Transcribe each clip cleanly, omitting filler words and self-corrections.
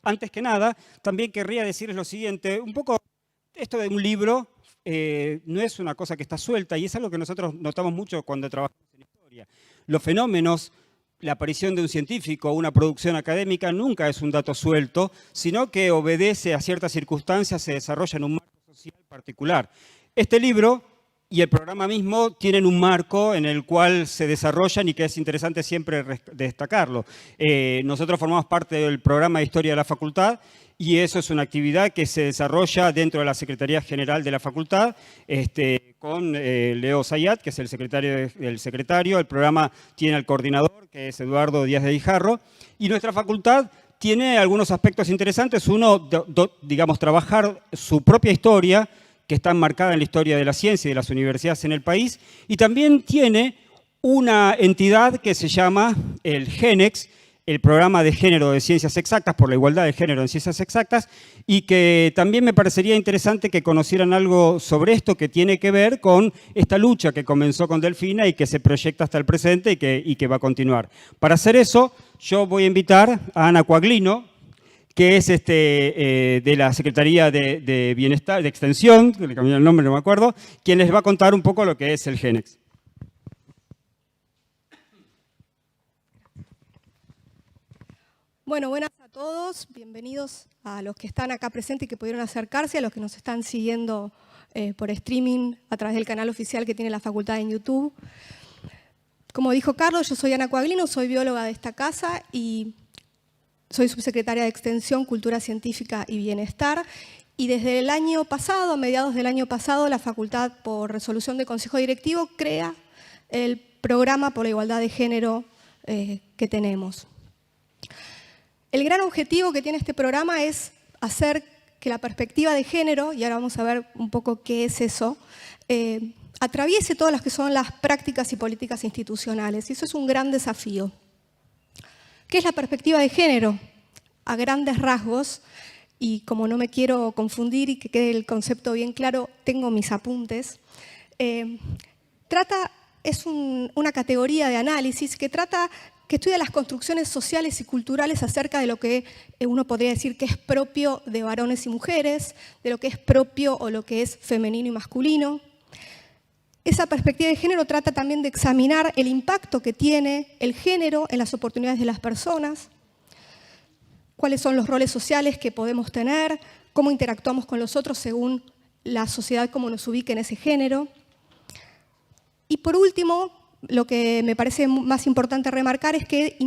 Antes que nada, también querría decirles lo siguiente, un poco esto de un libro no es una cosa que está suelta y es algo que nosotros notamos mucho cuando trabajamos en historia. Los fenómenos, la aparición de un científico o una producción académica nunca es un dato suelto, sino que obedece a ciertas circunstancias, se desarrolla en un marco social particular. Este libro y el programa mismo tienen un marco en el cual se desarrollan y que es interesante siempre destacarlo. Nosotros formamos parte del programa de Historia de la Facultad y eso es una actividad que se desarrolla dentro de la Secretaría General de la Facultad con Leo Zayat, que es el secretario. El programa tiene al coordinador, que es Eduardo Díaz de Guijarro, y nuestra facultad tiene algunos aspectos interesantes. Uno, digamos, trabajar su propia historia, que está enmarcada en la historia de la ciencia y de las universidades en el país, y también tiene una entidad que se llama el GENEX, el Programa de Género de Ciencias Exactas, por la igualdad de género en ciencias exactas, y que también me parecería interesante que conocieran algo sobre esto que tiene que ver con esta lucha que comenzó con Delfina y que se proyecta hasta el presente y que va a continuar. Para hacer eso, yo voy a invitar a Ana Coaglino, que es de la Secretaría de Bienestar, de Extensión, que le cambié el nombre, no me acuerdo, quien les va a contar un poco lo que es el GENEX. Bueno, buenas a todos, bienvenidos a los que están acá presentes y que pudieron acercarse, a los que nos están siguiendo por streaming a través del canal oficial que tiene la facultad en YouTube. Como dijo Carlos, yo soy Ana Coaglino, soy bióloga de esta casa y soy subsecretaria de Extensión, Cultura Científica y Bienestar. Y desde el año pasado, a mediados del año pasado, la facultad, por resolución del Consejo Directivo, crea el programa por la igualdad de género que tenemos. El gran objetivo que tiene este programa es hacer que la perspectiva de género, y ahora vamos a ver un poco qué es eso, atraviese todas las que son las prácticas y políticas institucionales. Y eso es un gran desafío. ¿Qué es la perspectiva de género? A grandes rasgos, y como no me quiero confundir y que quede el concepto bien claro, tengo mis apuntes. Es una categoría de análisis que estudia las construcciones sociales y culturales acerca de lo que uno podría decir que es propio de varones y mujeres, de lo que es propio o lo que es femenino y masculino. Esa perspectiva de género trata también de examinar el impacto que tiene el género en las oportunidades de las personas, cuáles son los roles sociales que podemos tener, cómo interactuamos con los otros según la sociedad, cómo nos ubique en ese género. Y por último, lo que me parece más importante remarcar es que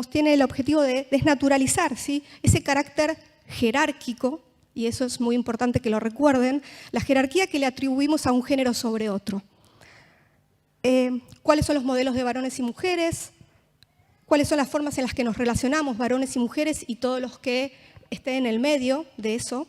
tiene el objetivo de desnaturalizar, ¿sí?, ese carácter jerárquico, y eso es muy importante que lo recuerden, la jerarquía que le atribuimos a un género sobre otro. ¿Cuáles son los modelos de varones y mujeres? ¿Cuáles son las formas en las que nos relacionamos, varones y mujeres, y todos los que estén en el medio de eso?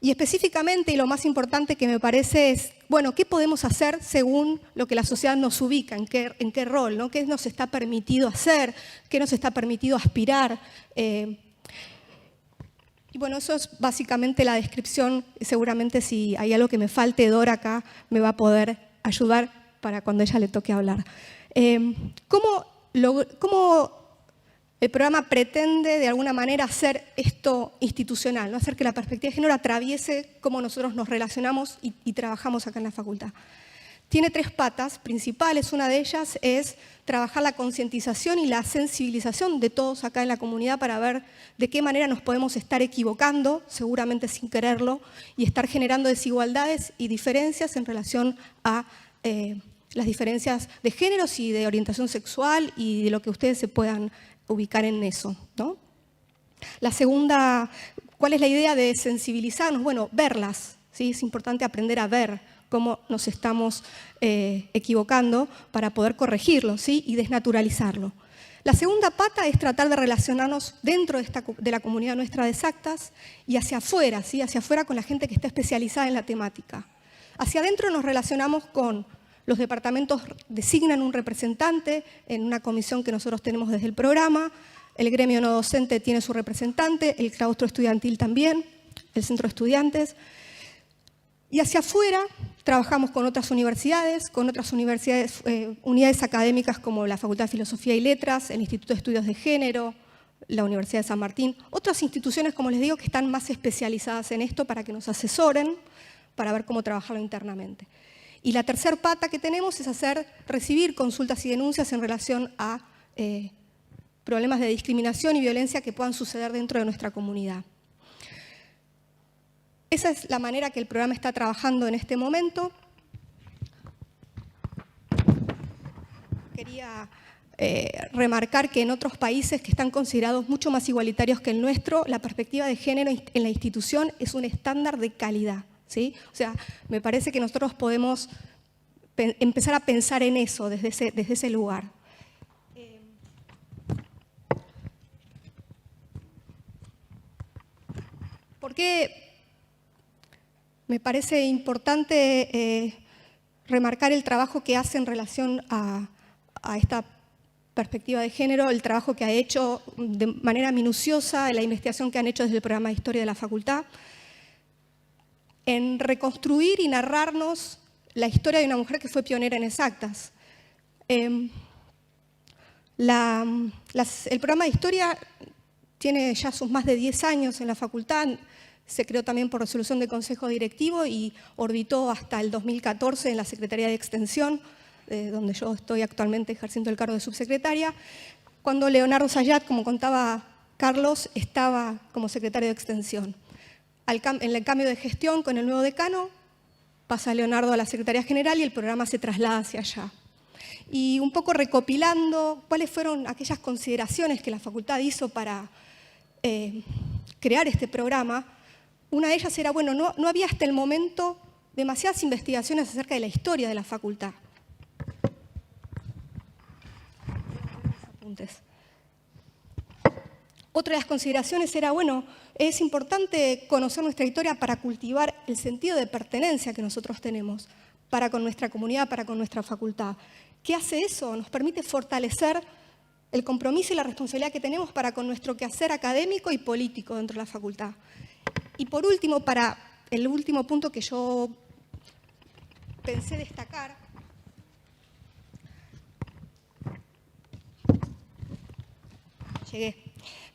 Y específicamente, y lo más importante que me parece es, bueno, ¿qué podemos hacer según lo que la sociedad nos ubica, en qué rol, ¿no? ¿Qué nos está permitido hacer? ¿Qué nos está permitido aspirar? Y bueno, eso es básicamente la descripción. Seguramente si hay algo que me falte, Dora acá me va a poder ayudar para cuando ella le toque hablar. ¿Cómo el programa pretende de alguna manera hacer esto institucional, ¿no? Hacer que la perspectiva de género atraviese cómo nosotros nos relacionamos y trabajamos acá en la facultad? Tiene tres patas principales. Una de ellas es trabajar la concientización y la sensibilización de todos acá en la comunidad para ver de qué manera nos podemos estar equivocando, seguramente sin quererlo, y estar generando desigualdades y diferencias en relación a las diferencias de géneros y de orientación sexual y de lo que ustedes se puedan ubicar en eso, ¿no? La segunda, ¿cuál es la idea de sensibilizarnos? Bueno, verlas, ¿sí? Es importante aprender a ver cómo nos estamos equivocando para poder corregirlo, ¿sí?, y desnaturalizarlo. La segunda pata es tratar de relacionarnos dentro de la comunidad nuestra de exactas y hacia afuera, ¿sí?, hacia afuera con la gente que está especializada en la temática. Hacia adentro nos relacionamos con los departamentos, designan un representante en una comisión que nosotros tenemos desde el programa, el gremio no docente tiene su representante, el claustro estudiantil también, el centro de estudiantes. Y hacia afuera trabajamos con otras universidades, unidades académicas como la Facultad de Filosofía y Letras, el Instituto de Estudios de Género, la Universidad de San Martín, otras instituciones, como les digo, que están más especializadas en esto para que nos asesoren, para ver cómo trabajarlo internamente. Y la tercera pata que tenemos es recibir consultas y denuncias en relación a problemas de discriminación y violencia que puedan suceder dentro de nuestra comunidad. Esa es la manera que el programa está trabajando en este momento. Quería remarcar que en otros países que están considerados mucho más igualitarios que el nuestro, la perspectiva de género en la institución es un estándar de calidad, ¿sí? O sea, me parece que nosotros podemos empezar a pensar en eso desde ese lugar. Porque me parece importante remarcar el trabajo que hace en relación a esta perspectiva de género, el trabajo que ha hecho de manera minuciosa, la investigación que han hecho desde el programa de Historia de la Facultad, en reconstruir y narrarnos la historia de una mujer que fue pionera en exactas. El programa de Historia tiene ya sus más de 10 años en la facultad, se creó también por resolución del Consejo Directivo y orbitó hasta el 2014 en la Secretaría de Extensión, donde yo estoy actualmente ejerciendo el cargo de subsecretaria, cuando Leonardo Sayat, como contaba Carlos, estaba como secretario de Extensión. En el cambio de gestión con el nuevo decano, pasa Leonardo a la Secretaría General y el programa se traslada hacia allá. Y un poco recopilando cuáles fueron aquellas consideraciones que la facultad hizo para crear este programa, una de ellas era, bueno, no había hasta el momento demasiadas investigaciones acerca de la historia de la facultad. Otra de las consideraciones era, bueno, es importante conocer nuestra historia para cultivar el sentido de pertenencia que nosotros tenemos para con nuestra comunidad, para con nuestra facultad. ¿Qué hace eso? Nos permite fortalecer el compromiso y la responsabilidad que tenemos para con nuestro quehacer académico y político dentro de la facultad. Y por último, para el último punto que yo pensé destacar,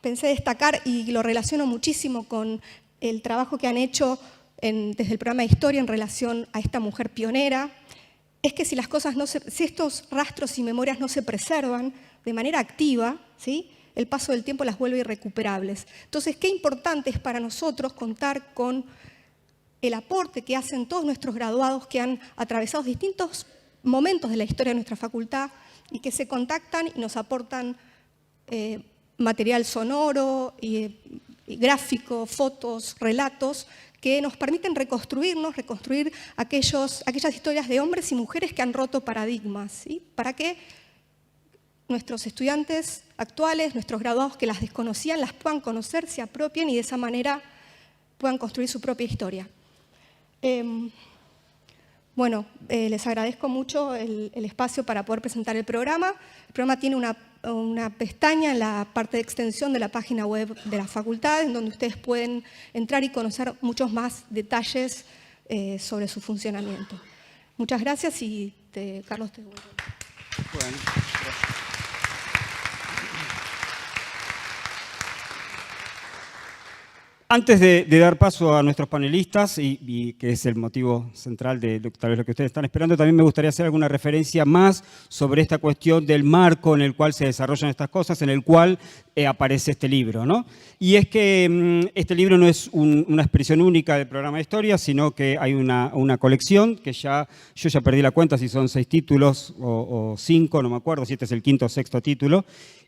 pensé destacar y lo relaciono muchísimo con el trabajo que han hecho desde el programa de Historia en relación a esta mujer pionera, es que si estos rastros y memorias no se preservan de manera activa, ¿sí?, el paso del tiempo las vuelve irrecuperables. Entonces, qué importante es para nosotros contar con el aporte que hacen todos nuestros graduados que han atravesado distintos momentos de la historia de nuestra facultad y que se contactan y nos aportan material sonoro, y gráfico, fotos, relatos, que nos permiten reconstruir aquellas historias de hombres y mujeres que han roto paradigmas, ¿sí?, para que nuestros estudiantes actuales, nuestros graduados que las desconocían, las puedan conocer, se apropien y de esa manera puedan construir su propia historia. Bueno, les agradezco mucho el espacio para poder presentar el programa. El programa tiene una pestaña en la parte de extensión de la página web de la facultad, en donde ustedes pueden entrar y conocer muchos más detalles sobre su funcionamiento. Muchas gracias y Carlos, te devuelvo. Bueno, antes de dar paso a nuestros panelistas, y que es el motivo central de tal vez lo que ustedes están esperando, también me gustaría hacer alguna referencia más sobre esta cuestión del marco en el cual se desarrollan estas cosas, en el cual aparece este libro, ¿no? Y es que este libro no es una expresión única del programa de Historia, sino que hay una colección que yo ya perdí la cuenta si son 6 títulos o 5, no me acuerdo si este es el 5º o 6º título,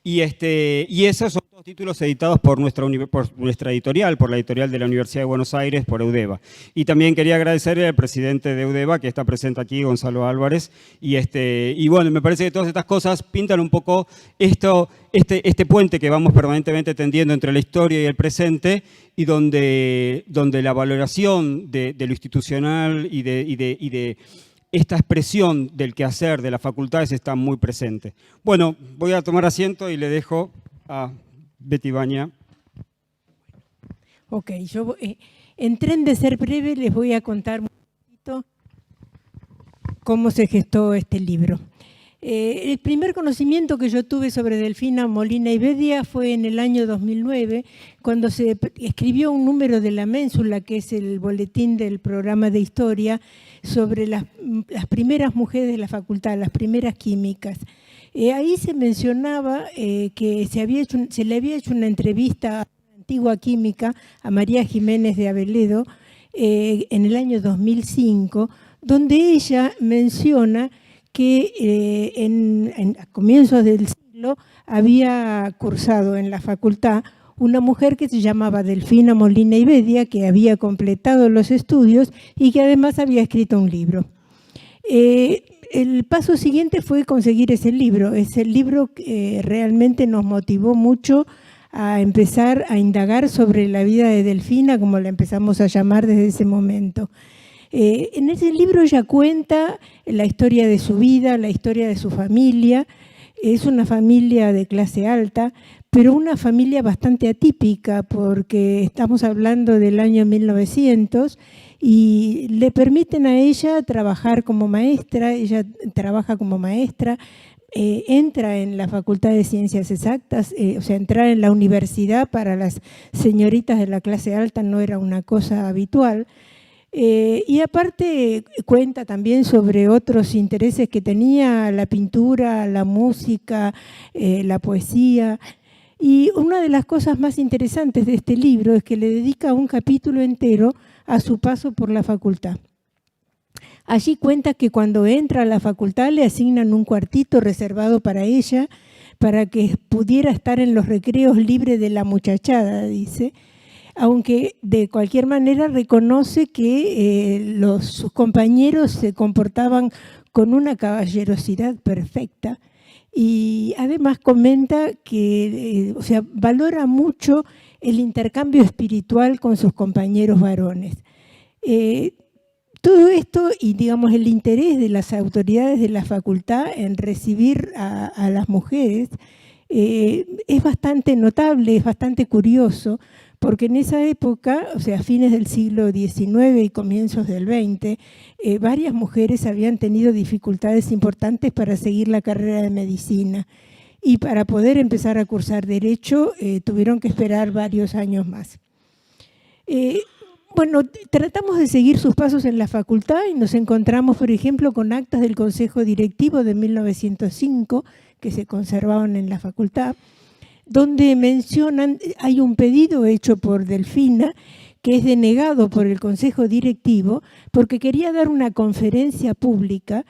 y esos son todos títulos editados por nuestra editorial, por la editorial de la Universidad de Buenos Aires, por Eudeva. Y también quería agradecerle al presidente de Eudeva, que está presente aquí, Gonzalo Álvarez, y bueno, me parece que todas estas cosas pintan un poco este puente que vamos permanentemente tendiendo entre la historia y el presente, y donde la valoración de lo institucional y de esta expresión del quehacer de las facultades está muy presente. Bueno, voy a tomar asiento y le dejo a Betty Baña. Ok, yo en tren de ser breve les voy a contar un poquito cómo se gestó este libro. El primer conocimiento que yo tuve sobre Delfina Molina y Bedia fue en el año 2009, cuando se escribió un número de la Ménsula, que es el boletín del programa de historia, sobre las primeras mujeres de la facultad, las primeras químicas. Ahí se mencionaba que se le había hecho una entrevista a una antigua química, a María Jiménez de Aveledo, en el año 2005, donde ella menciona que a comienzos del siglo había cursado en la facultad una mujer que se llamaba Delfina Molina y Bedia, que había completado los estudios y que además había escrito un libro. El paso siguiente fue conseguir ese libro. Es el libro que realmente nos motivó mucho a empezar a indagar sobre la vida de Delfina, como la empezamos a llamar desde ese momento. En ese libro ella cuenta la historia de su vida, la historia de su familia. Es una familia de clase alta, pero una familia bastante atípica, porque estamos hablando del año 1900 y le permiten a ella trabajar como maestra. Ella trabaja como maestra, entra en la Facultad de Ciencias Exactas, o sea, entrar en la universidad para las señoritas de la clase alta no era una cosa habitual. Y aparte cuenta también sobre otros intereses que tenía: la pintura, la música, la poesía. Y una de las cosas más interesantes de este libro es que le dedica un capítulo entero a su paso por la facultad. Allí cuenta que cuando entra a la facultad le asignan un cuartito reservado para ella, para que pudiera estar en los recreos libre de la muchachada, dice. Aunque de cualquier manera reconoce que sus compañeros se comportaban con una caballerosidad perfecta, y además comenta que valora mucho el intercambio espiritual con sus compañeros varones. Todo esto y digamos el interés de las autoridades de la facultad en recibir a las mujeres es bastante notable, es bastante curioso, porque en esa época, o sea, a fines del siglo XIX y comienzos del XX, varias mujeres habían tenido dificultades importantes para seguir la carrera de medicina, y para poder empezar a cursar Derecho tuvieron que esperar varios años más. Bueno, tratamos de seguir sus pasos en la facultad y nos encontramos, por ejemplo, con actas del Consejo Directivo de 1905 que se conservaban en la facultad, donde mencionan, hay un pedido hecho por Delfina que es denegado por el Consejo Directivo porque quería dar una conferencia pública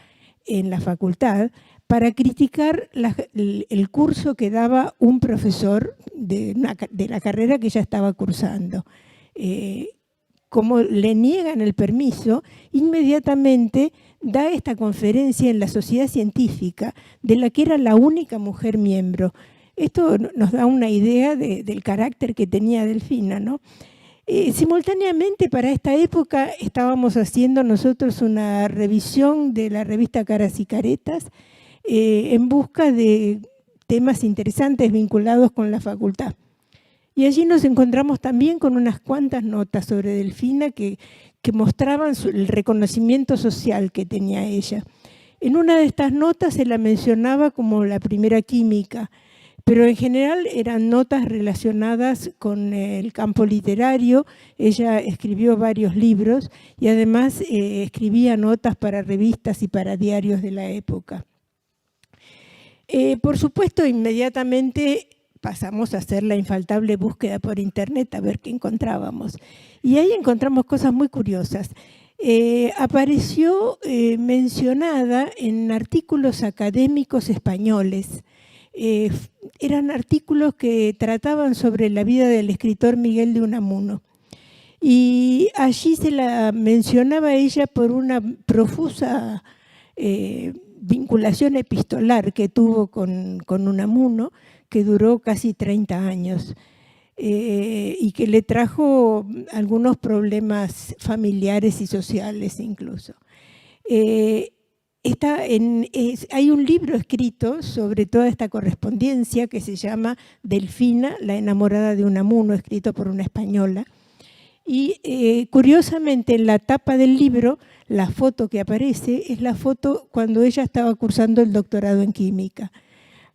en la facultad para criticar el curso que daba un profesor de la carrera que ella estaba cursando. Como le niegan el permiso, inmediatamente da esta conferencia en la Sociedad Científica, de la que era la única mujer miembro. Esto nos da una idea del carácter que tenía Delfina, ¿no? Simultáneamente, para esta época, estábamos haciendo nosotros una revisión de la revista Caras y Caretas en busca de temas interesantes vinculados con la facultad. Y allí nos encontramos también con unas cuantas notas sobre Delfina que mostraban el reconocimiento social que tenía ella. En una de estas notas se la mencionaba como la primera química, pero en general eran notas relacionadas con el campo literario. Ella escribió varios libros y además escribía notas para revistas y para diarios de la época. Por supuesto, inmediatamente pasamos a hacer la infaltable búsqueda por internet a ver qué encontrábamos. Y ahí encontramos cosas muy curiosas. Apareció mencionada en artículos académicos españoles. Eran artículos que trataban sobre la vida del escritor Miguel de Unamuno. Y allí se la mencionaba a ella por una profusa vinculación epistolar que tuvo con Unamuno, que duró casi 30 años y que le trajo algunos problemas familiares y sociales incluso. Hay un libro escrito sobre toda esta correspondencia que se llama Delfina, la enamorada de Unamuno, escrito por una española. Y curiosamente en la tapa del libro, la foto que aparece es la foto cuando ella estaba cursando el doctorado en química.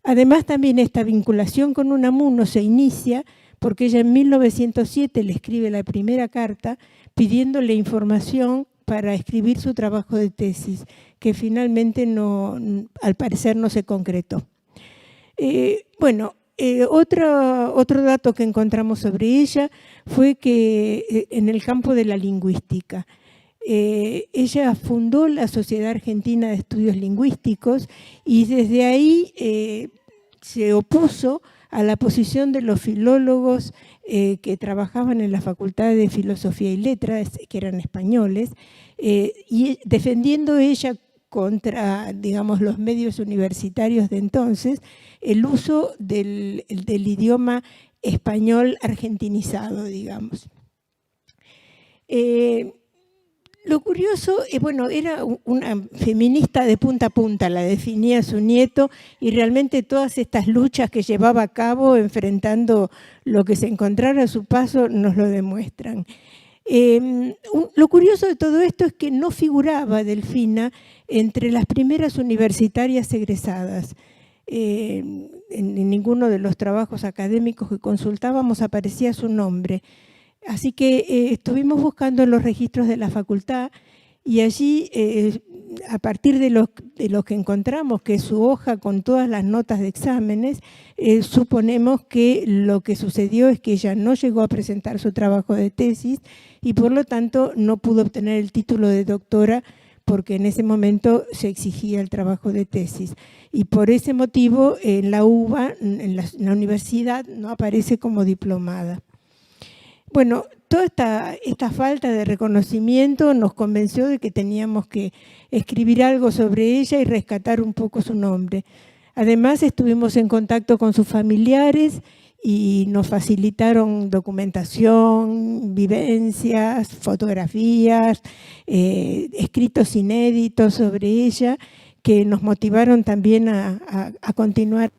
Además, también esta vinculación con Unamuno se inicia porque ella en 1907 le escribe la primera carta pidiéndole información para escribir su trabajo de tesis, que finalmente al parecer no se concretó. Otro dato que encontramos sobre ella fue que en el campo de la lingüística, ella fundó la Sociedad Argentina de Estudios Lingüísticos y desde ahí se opuso a la posición de los filólogos que trabajaban en la Facultad de Filosofía y Letras, que eran españoles, y defendiendo ella contra, digamos, los medios universitarios de entonces, el uso del idioma español argentinizado, digamos. Lo curioso, era una feminista de punta a punta, la definía su nieto, y realmente todas estas luchas que llevaba a cabo enfrentando lo que se encontrara a su paso nos lo demuestran. Lo curioso de todo esto es que no figuraba Delfina entre las primeras universitarias egresadas. En ninguno de los trabajos académicos que consultábamos aparecía su nombre. Así que estuvimos buscando en los registros de la facultad y allí, a partir de lo que encontramos, que es su hoja con todas las notas de exámenes, suponemos que lo que sucedió es que ella no llegó a presentar su trabajo de tesis y por lo tanto no pudo obtener el título de doctora porque en ese momento se exigía el trabajo de tesis. Y por ese motivo en la UBA, en la universidad, no aparece como diplomada. Bueno, toda esta falta de reconocimiento nos convenció de que teníamos que escribir algo sobre ella y rescatar un poco su nombre. Además, estuvimos en contacto con sus familiares y nos facilitaron documentación, vivencias, fotografías, escritos inéditos sobre ella que nos motivaron también a continuar la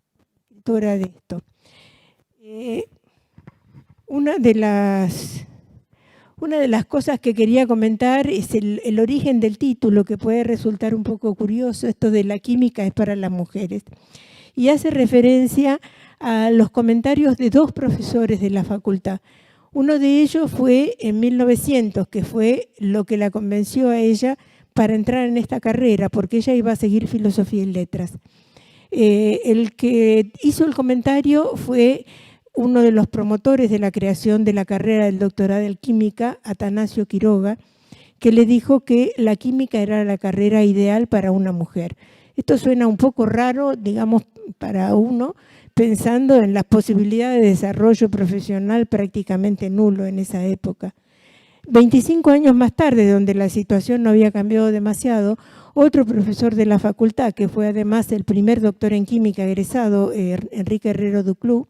escritura de esto. Una de las cosas que quería comentar es el origen del título, que puede resultar un poco curioso, esto de la química es para las mujeres. Y hace referencia a los comentarios de dos profesores de la facultad. Uno de ellos fue en 1900, que fue lo que la convenció a ella para entrar en esta carrera, porque ella iba a seguir filosofía y letras. El que hizo el comentario fue uno de los promotores de la creación de la carrera del doctorado en química, Atanasio Quiroga, que le dijo que la química era la carrera ideal para una mujer. Esto suena un poco raro, digamos, para uno, pensando en las posibilidades de desarrollo profesional prácticamente nulo en esa época. 25 años más tarde, donde la situación no había cambiado demasiado, otro profesor de la facultad, que fue además el primer doctor en química egresado, Enrique Herrero Duclú,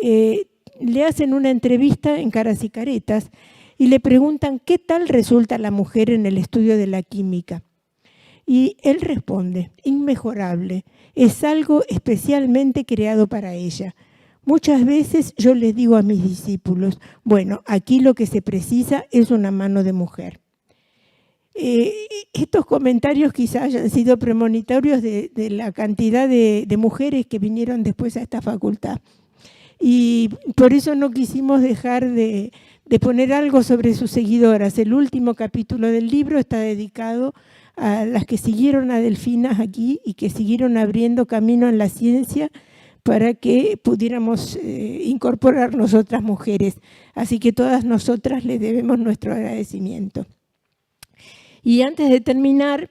le hacen una entrevista en Caras y Caretas y le preguntan qué tal resulta la mujer en el estudio de la química. Y él responde, inmejorable, es algo especialmente creado para ella. Muchas veces yo les digo a mis discípulos, bueno, aquí lo que se precisa es una mano de mujer. Estos comentarios quizás hayan sido premonitorios de la cantidad de mujeres que vinieron después a esta facultad. Y por eso no quisimos dejar de poner algo sobre sus seguidoras. El último capítulo del libro está dedicado a las que siguieron a Delfina aquí y que siguieron abriendo camino en la ciencia para que pudiéramos incorporarnos otras mujeres. Así que todas nosotras le debemos nuestro agradecimiento. Y antes de terminar,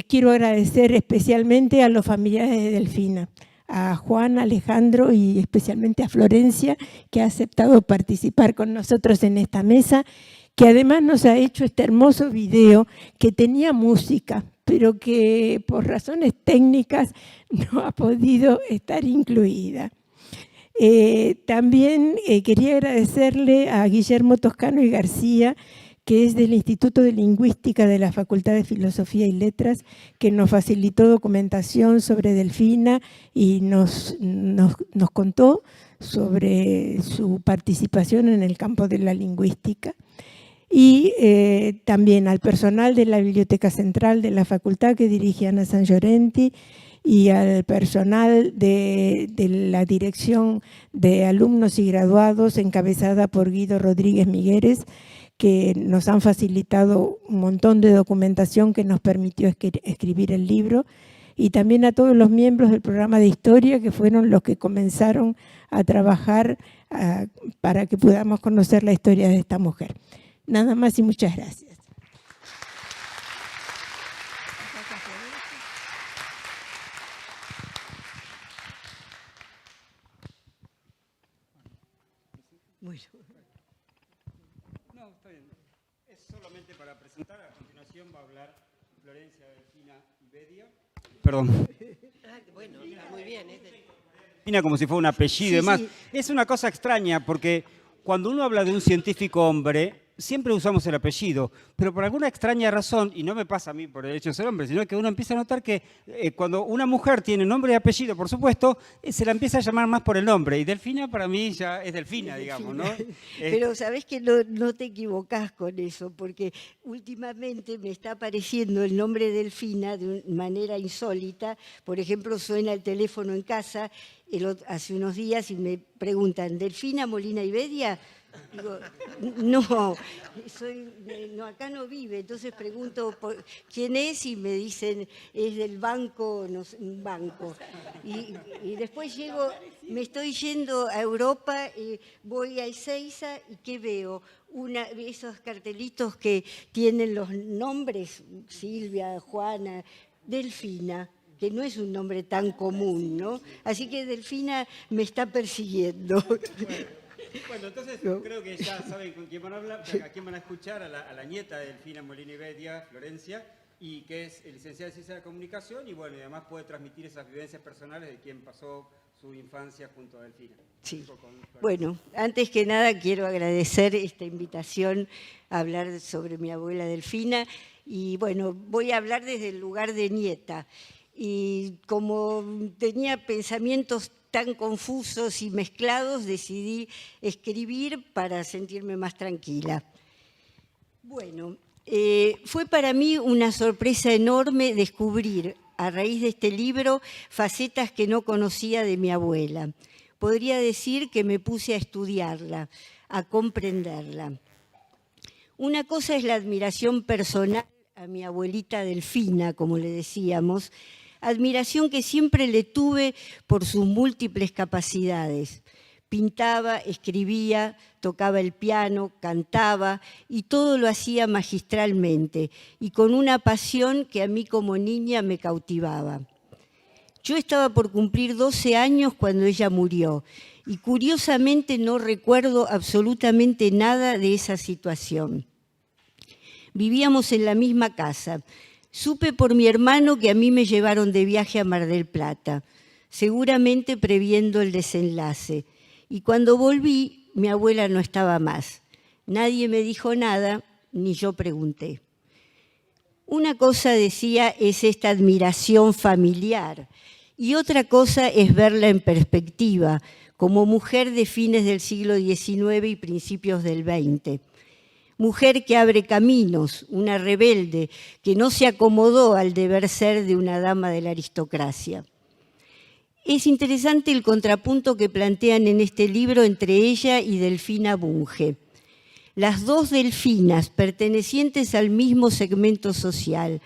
quiero agradecer especialmente a los familiares de Delfina, a Juan, Alejandro y especialmente a Florencia, que ha aceptado participar con nosotros en esta mesa, que además nos ha hecho este hermoso video que tenía música, pero que por razones técnicas no ha podido estar incluida. También quería agradecerle a Guillermo Toscano y García, que es del Instituto de Lingüística de la Facultad de Filosofía y Letras, que nos facilitó documentación sobre Delfina y nos contó sobre su participación en el campo de la lingüística. Y también al personal de la Biblioteca Central de la Facultad, que dirige Ana San Llorenti, y al personal de la Dirección de Alumnos y Graduados, encabezada por Guido Rodríguez Migueres, que nos han facilitado un montón de documentación que nos permitió escribir el libro, y también a todos los miembros del programa de historia, que fueron los que comenzaron a trabajar para que podamos conocer la historia de esta mujer. Nada más y muchas gracias. Bueno. No, está bien. Es solamente para presentar. A continuación va a hablar Florencia Delfina Ibedia. Perdón. Bueno, muy bien. Delfina como si fuera un apellido y demás. Sí. Es una cosa extraña porque cuando uno habla de un científico hombre, siempre usamos el apellido, pero por alguna extraña razón, y no me pasa a mí por el hecho de ser hombre, sino que uno empieza a notar que cuando una mujer tiene nombre y apellido, por supuesto, se la empieza a llamar más por el nombre. Y Delfina para mí ya es Delfina, digamos, ¿no? Pero sabés que no te equivocás con eso, porque últimamente me está apareciendo el nombre Delfina de una manera insólita. Por ejemplo, suena el teléfono en casa hace unos días y me preguntan, ¿Delfina Molina Ibedia? Digo, no, acá no vive. Entonces pregunto quién es y me dicen, es del banco, no sé, un banco. Y después me estoy yendo a Europa, voy a Ezeiza y ¿qué veo? Esos cartelitos que tienen los nombres, Silvia, Juana, Delfina, que no es un nombre tan común, ¿no? Así que Delfina me está persiguiendo. Bueno, entonces creo que ya saben con quién van a hablar, a quién van a escuchar, a la nieta de Delfina Molina Ibedia, Florencia, y que es licenciada en Ciencia de la Comunicación, y bueno, y además puede transmitir esas vivencias personales de quien pasó su infancia junto a Delfina. Sí. Bueno, antes que nada quiero agradecer esta invitación a hablar sobre mi abuela Delfina, y bueno, voy a hablar desde el lugar de nieta. Y como tenía pensamientos tan confusos y mezclados, decidí escribir para sentirme más tranquila. Bueno, fue para mí una sorpresa enorme descubrir, a raíz de este libro, facetas que no conocía de mi abuela. Podría decir que me puse a estudiarla, a comprenderla. Una cosa es la admiración personal a mi abuelita Delfina, como le decíamos, admiración que siempre le tuve por sus múltiples capacidades. Pintaba, escribía, tocaba el piano, cantaba y todo lo hacía magistralmente y con una pasión que a mí como niña me cautivaba. Yo estaba por cumplir 12 años cuando ella murió y curiosamente no recuerdo absolutamente nada de esa situación. Vivíamos en la misma casa. Supe por mi hermano que a mí me llevaron de viaje a Mar del Plata, seguramente previendo el desenlace. Y cuando volví, mi abuela no estaba más. Nadie me dijo nada, ni yo pregunté. Una cosa, decía, es esta admiración familiar, y otra cosa es verla en perspectiva, como mujer de fines del siglo XIX y principios del XX. Mujer que abre caminos, una rebelde, que no se acomodó al deber ser de una dama de la aristocracia. Es interesante el contrapunto que plantean en este libro entre ella y Delfina Bunge. Las dos Delfinas, pertenecientes al mismo segmento social,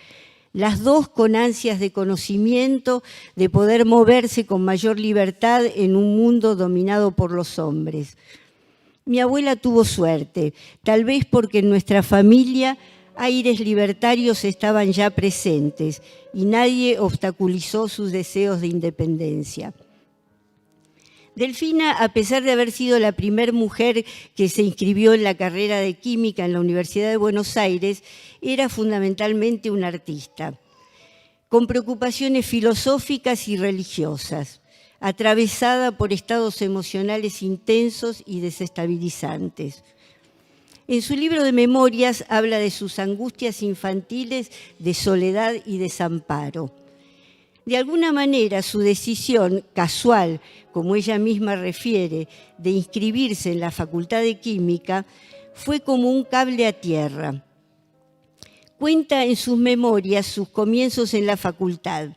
las dos con ansias de conocimiento, de poder moverse con mayor libertad en un mundo dominado por los hombres. Mi abuela tuvo suerte, tal vez porque en nuestra familia aires libertarios estaban ya presentes y nadie obstaculizó sus deseos de independencia. Delfina, a pesar de haber sido la primera mujer que se inscribió en la carrera de química en la Universidad de Buenos Aires, era fundamentalmente una artista, con preocupaciones filosóficas y religiosas, atravesada por estados emocionales intensos y desestabilizantes. En su libro de memorias habla de sus angustias infantiles de soledad y desamparo. De alguna manera, su decisión casual, como ella misma refiere, de inscribirse en la Facultad de Química, fue como un cable a tierra. Cuenta en sus memorias sus comienzos en la facultad.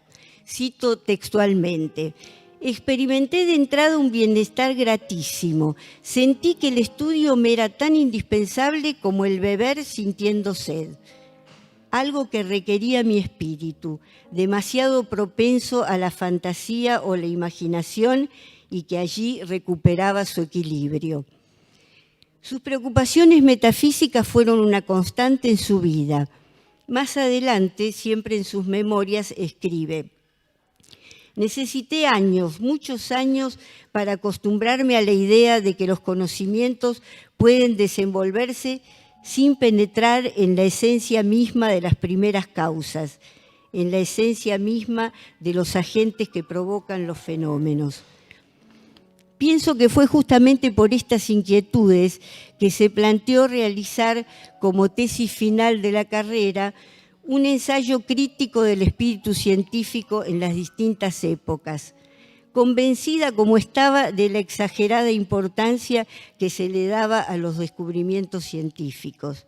Cito textualmente: experimenté de entrada un bienestar gratísimo. Sentí que el estudio me era tan indispensable como el beber sintiendo sed. Algo que requería mi espíritu, demasiado propenso a la fantasía o la imaginación y que allí recuperaba su equilibrio. Sus preocupaciones metafísicas fueron una constante en su vida. Más adelante, siempre en sus memorias, escribe: necesité años, muchos años, para acostumbrarme a la idea de que los conocimientos pueden desenvolverse sin penetrar en la esencia misma de las primeras causas, en la esencia misma de los agentes que provocan los fenómenos. Pienso que fue justamente por estas inquietudes que se planteó realizar como tesis final de la carrera un ensayo crítico del espíritu científico en las distintas épocas, convencida como estaba de la exagerada importancia que se le daba a los descubrimientos científicos.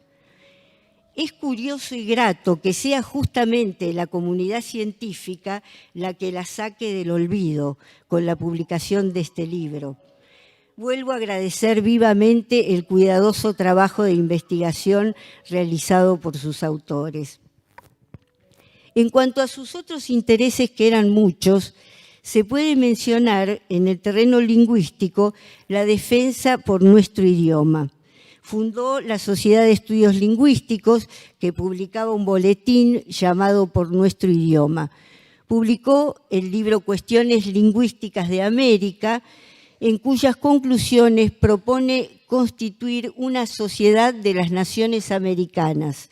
Es curioso y grato que sea justamente la comunidad científica la que la saque del olvido con la publicación de este libro. Vuelvo a agradecer vivamente el cuidadoso trabajo de investigación realizado por sus autores. En cuanto a sus otros intereses, que eran muchos, se puede mencionar en el terreno lingüístico la defensa por nuestro idioma. Fundó la Sociedad de Estudios Lingüísticos, que publicaba un boletín llamado Por Nuestro Idioma. Publicó el libro Cuestiones Lingüísticas de América, en cuyas conclusiones propone constituir una sociedad de las naciones americanas,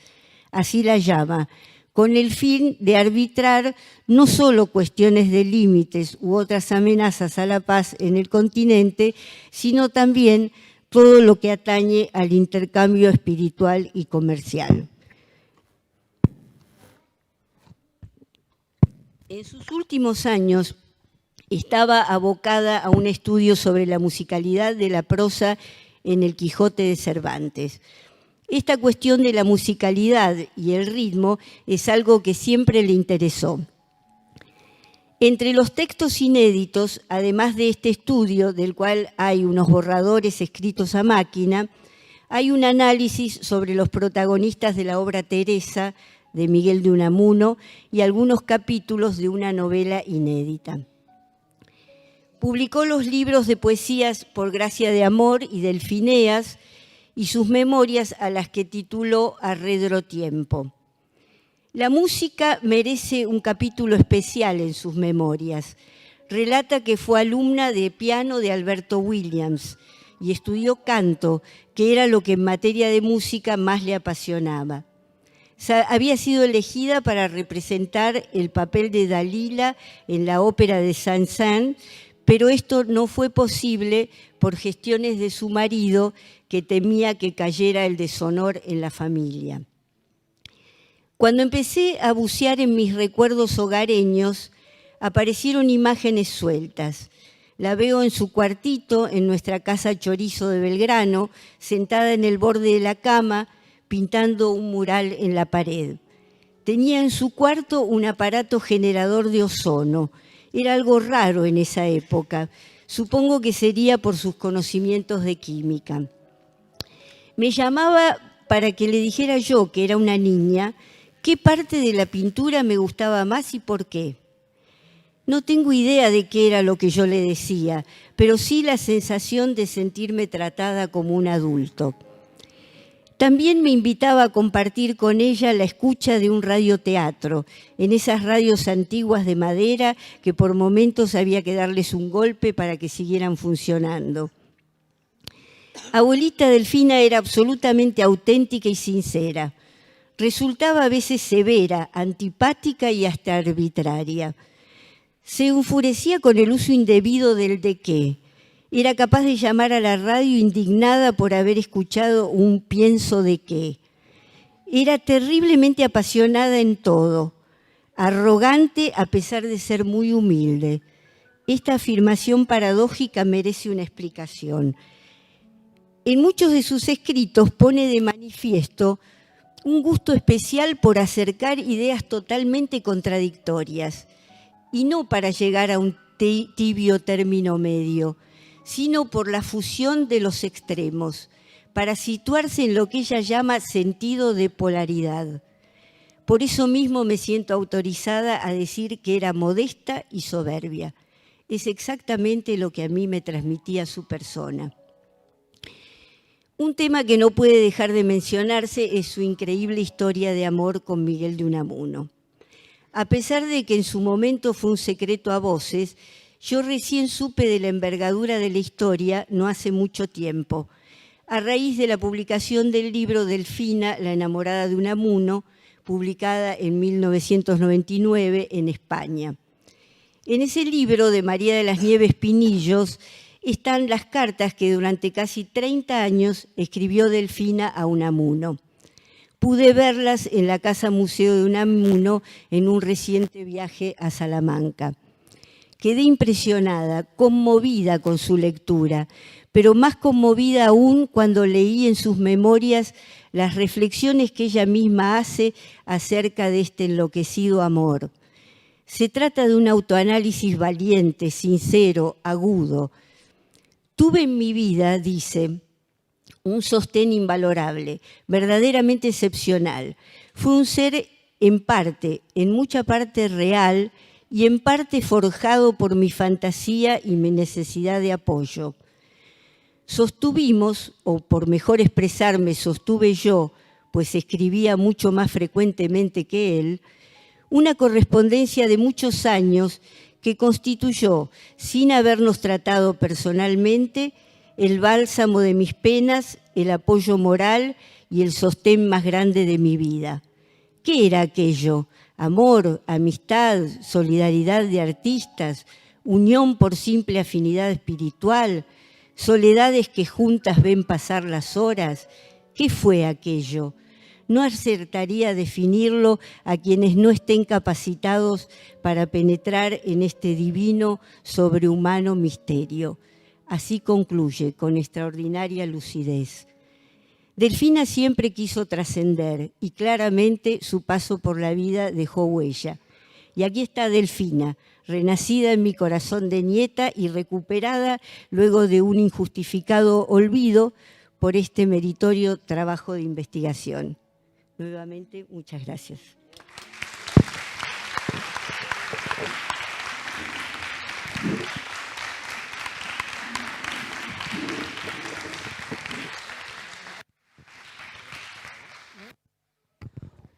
así la llama, con el fin de arbitrar no solo cuestiones de límites u otras amenazas a la paz en el continente, sino también todo lo que atañe al intercambio espiritual y comercial. En sus últimos años estaba abocada a un estudio sobre la musicalidad de la prosa en el Quijote de Cervantes. Esta cuestión de la musicalidad y el ritmo es algo que siempre le interesó. Entre los textos inéditos, además de este estudio, del cual hay unos borradores escritos a máquina, hay un análisis sobre los protagonistas de la obra Teresa, de Miguel de Unamuno, y algunos capítulos de una novela inédita. Publicó los libros de poesías Por Gracia de Amor y Delfineas, y sus memorias, a las que tituló Arredro Tiempo. La música merece un capítulo especial en sus memorias. Relata que fue alumna de piano de Alberto Williams y estudió canto, que era lo que en materia de música más le apasionaba. Había sido elegida para representar el papel de Dalila en la ópera de Saint-Saëns, pero esto no fue posible por gestiones de su marido, que temía que cayera el deshonor en la familia. Cuando empecé a bucear en mis recuerdos hogareños, aparecieron imágenes sueltas. La veo en su cuartito, en nuestra casa Chorizo de Belgrano, sentada en el borde de la cama, pintando un mural en la pared. Tenía en su cuarto un aparato generador de ozono. Era algo raro en esa época. Supongo que sería por sus conocimientos de química. Me llamaba para que le dijera yo, que era una niña, qué parte de la pintura me gustaba más y por qué. No tengo idea de qué era lo que yo le decía, pero sí la sensación de sentirme tratada como un adulto. También me invitaba a compartir con ella la escucha de un radioteatro, en esas radios antiguas de madera que por momentos había que darles un golpe para que siguieran funcionando. Abuelita Delfina era absolutamente auténtica y sincera. Resultaba a veces severa, antipática y hasta arbitraria. Se enfurecía con el uso indebido del de qué. Era capaz de llamar a la radio indignada por haber escuchado un pienso de qué. Era terriblemente apasionada en todo, arrogante a pesar de ser muy humilde. Esta afirmación paradójica merece una explicación. En muchos de sus escritos pone de manifiesto un gusto especial por acercar ideas totalmente contradictorias, y no para llegar a un tibio término medio, sino por la fusión de los extremos, para situarse en lo que ella llama sentido de polaridad. Por eso mismo me siento autorizada a decir que era modesta y soberbia. Es exactamente lo que a mí me transmitía su persona. Un tema que no puede dejar de mencionarse es su increíble historia de amor con Miguel de Unamuno. A pesar de que en su momento fue un secreto a voces, yo recién supe de la envergadura de la historia no hace mucho tiempo, a raíz de la publicación del libro Delfina, la enamorada de Unamuno, publicada en 1999 en España. En ese libro de María de las Nieves Pinillos están las cartas que durante casi 30 años escribió Delfina a Unamuno. Pude verlas en la Casa Museo de Unamuno en un reciente viaje a Salamanca. Quedé impresionada, conmovida con su lectura, pero más conmovida aún cuando leí en sus memorias las reflexiones que ella misma hace acerca de este enloquecido amor. Se trata de un autoanálisis valiente, sincero, agudo. Tuve en mi vida, dice, un sostén invalorable, verdaderamente excepcional. Fue un ser en mucha parte real y en parte forjado por mi fantasía y mi necesidad de apoyo. Sostuvimos, o por mejor expresarme, sostuve yo, pues escribía mucho más frecuentemente que él, una correspondencia de muchos años que constituyó, sin habernos tratado personalmente, el bálsamo de mis penas, el apoyo moral y el sostén más grande de mi vida. ¿Qué era aquello? Amor, amistad, solidaridad de artistas, unión por simple afinidad espiritual, soledades que juntas ven pasar las horas. ¿Qué fue aquello? No acertaría a definirlo a quienes no estén capacitados para penetrar en este divino, sobrehumano misterio. Así concluye con extraordinaria lucidez. Delfina siempre quiso trascender y claramente su paso por la vida dejó huella. Y aquí está Delfina, renacida en mi corazón de nieta y recuperada luego de un injustificado olvido por este meritorio trabajo de investigación. Nuevamente, muchas gracias.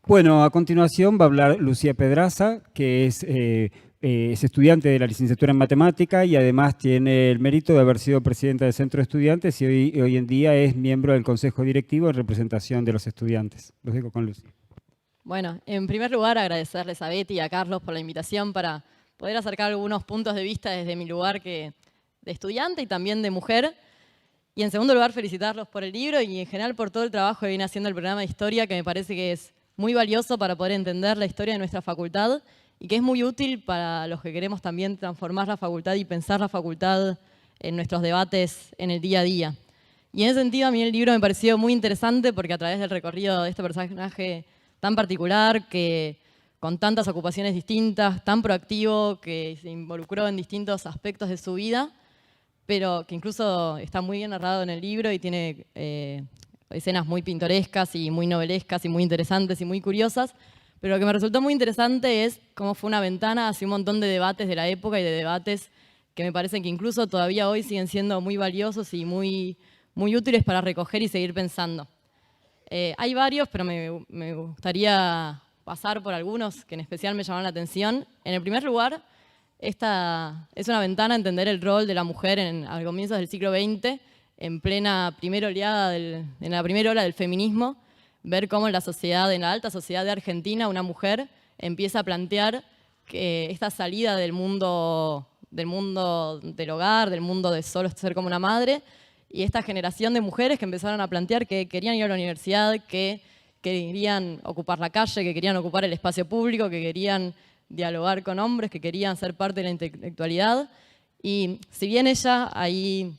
Bueno, a continuación va a hablar Lucía Pedraza, que es estudiante de la licenciatura en matemática y además tiene el mérito de haber sido presidenta del Centro de Estudiantes y hoy en día es miembro del Consejo Directivo en representación de los estudiantes. Los dejo con Lucía. Bueno, en primer lugar agradecerles a Betty y a Carlos por la invitación para poder acercar algunos puntos de vista desde mi lugar de estudiante y también de mujer. Y en segundo lugar felicitarlos por el libro y en general por todo el trabajo que viene haciendo el programa de historia, que me parece que es muy valioso para poder entender la historia de nuestra facultad y que es muy útil para los que queremos también transformar la facultad y pensar la facultad en nuestros debates en el día a día. Y en ese sentido a mí el libro me pareció muy interesante porque a través del recorrido de este personaje tan particular, que con tantas ocupaciones distintas, tan proactivo, que se involucró en distintos aspectos de su vida, pero que incluso está muy bien narrado en el libro y tiene escenas muy pintorescas y muy novelescas y muy interesantes y muy curiosas, pero lo que me resultó muy interesante es cómo fue una ventana hacia un montón de debates de la época y de debates que me parecen que incluso todavía hoy siguen siendo muy valiosos y muy útiles para recoger y seguir pensando. Hay varios, pero me gustaría pasar por algunos que en especial me llamaron la atención. En el primer lugar, esta es una ventana a entender el rol de la mujer a comienzos del siglo XX, en plena primera oleada, en la primera ola del feminismo, ver cómo en la alta sociedad de Argentina, una mujer empieza a plantear que esta salida del mundo del mundo del hogar, del mundo de solo ser como una madre, y esta generación de mujeres que empezaron a plantear que querían ir a la universidad, que querían ocupar la calle, que querían ocupar el espacio público, que querían dialogar con hombres, que querían ser parte de la intelectualidad. Y si bien ella ahí,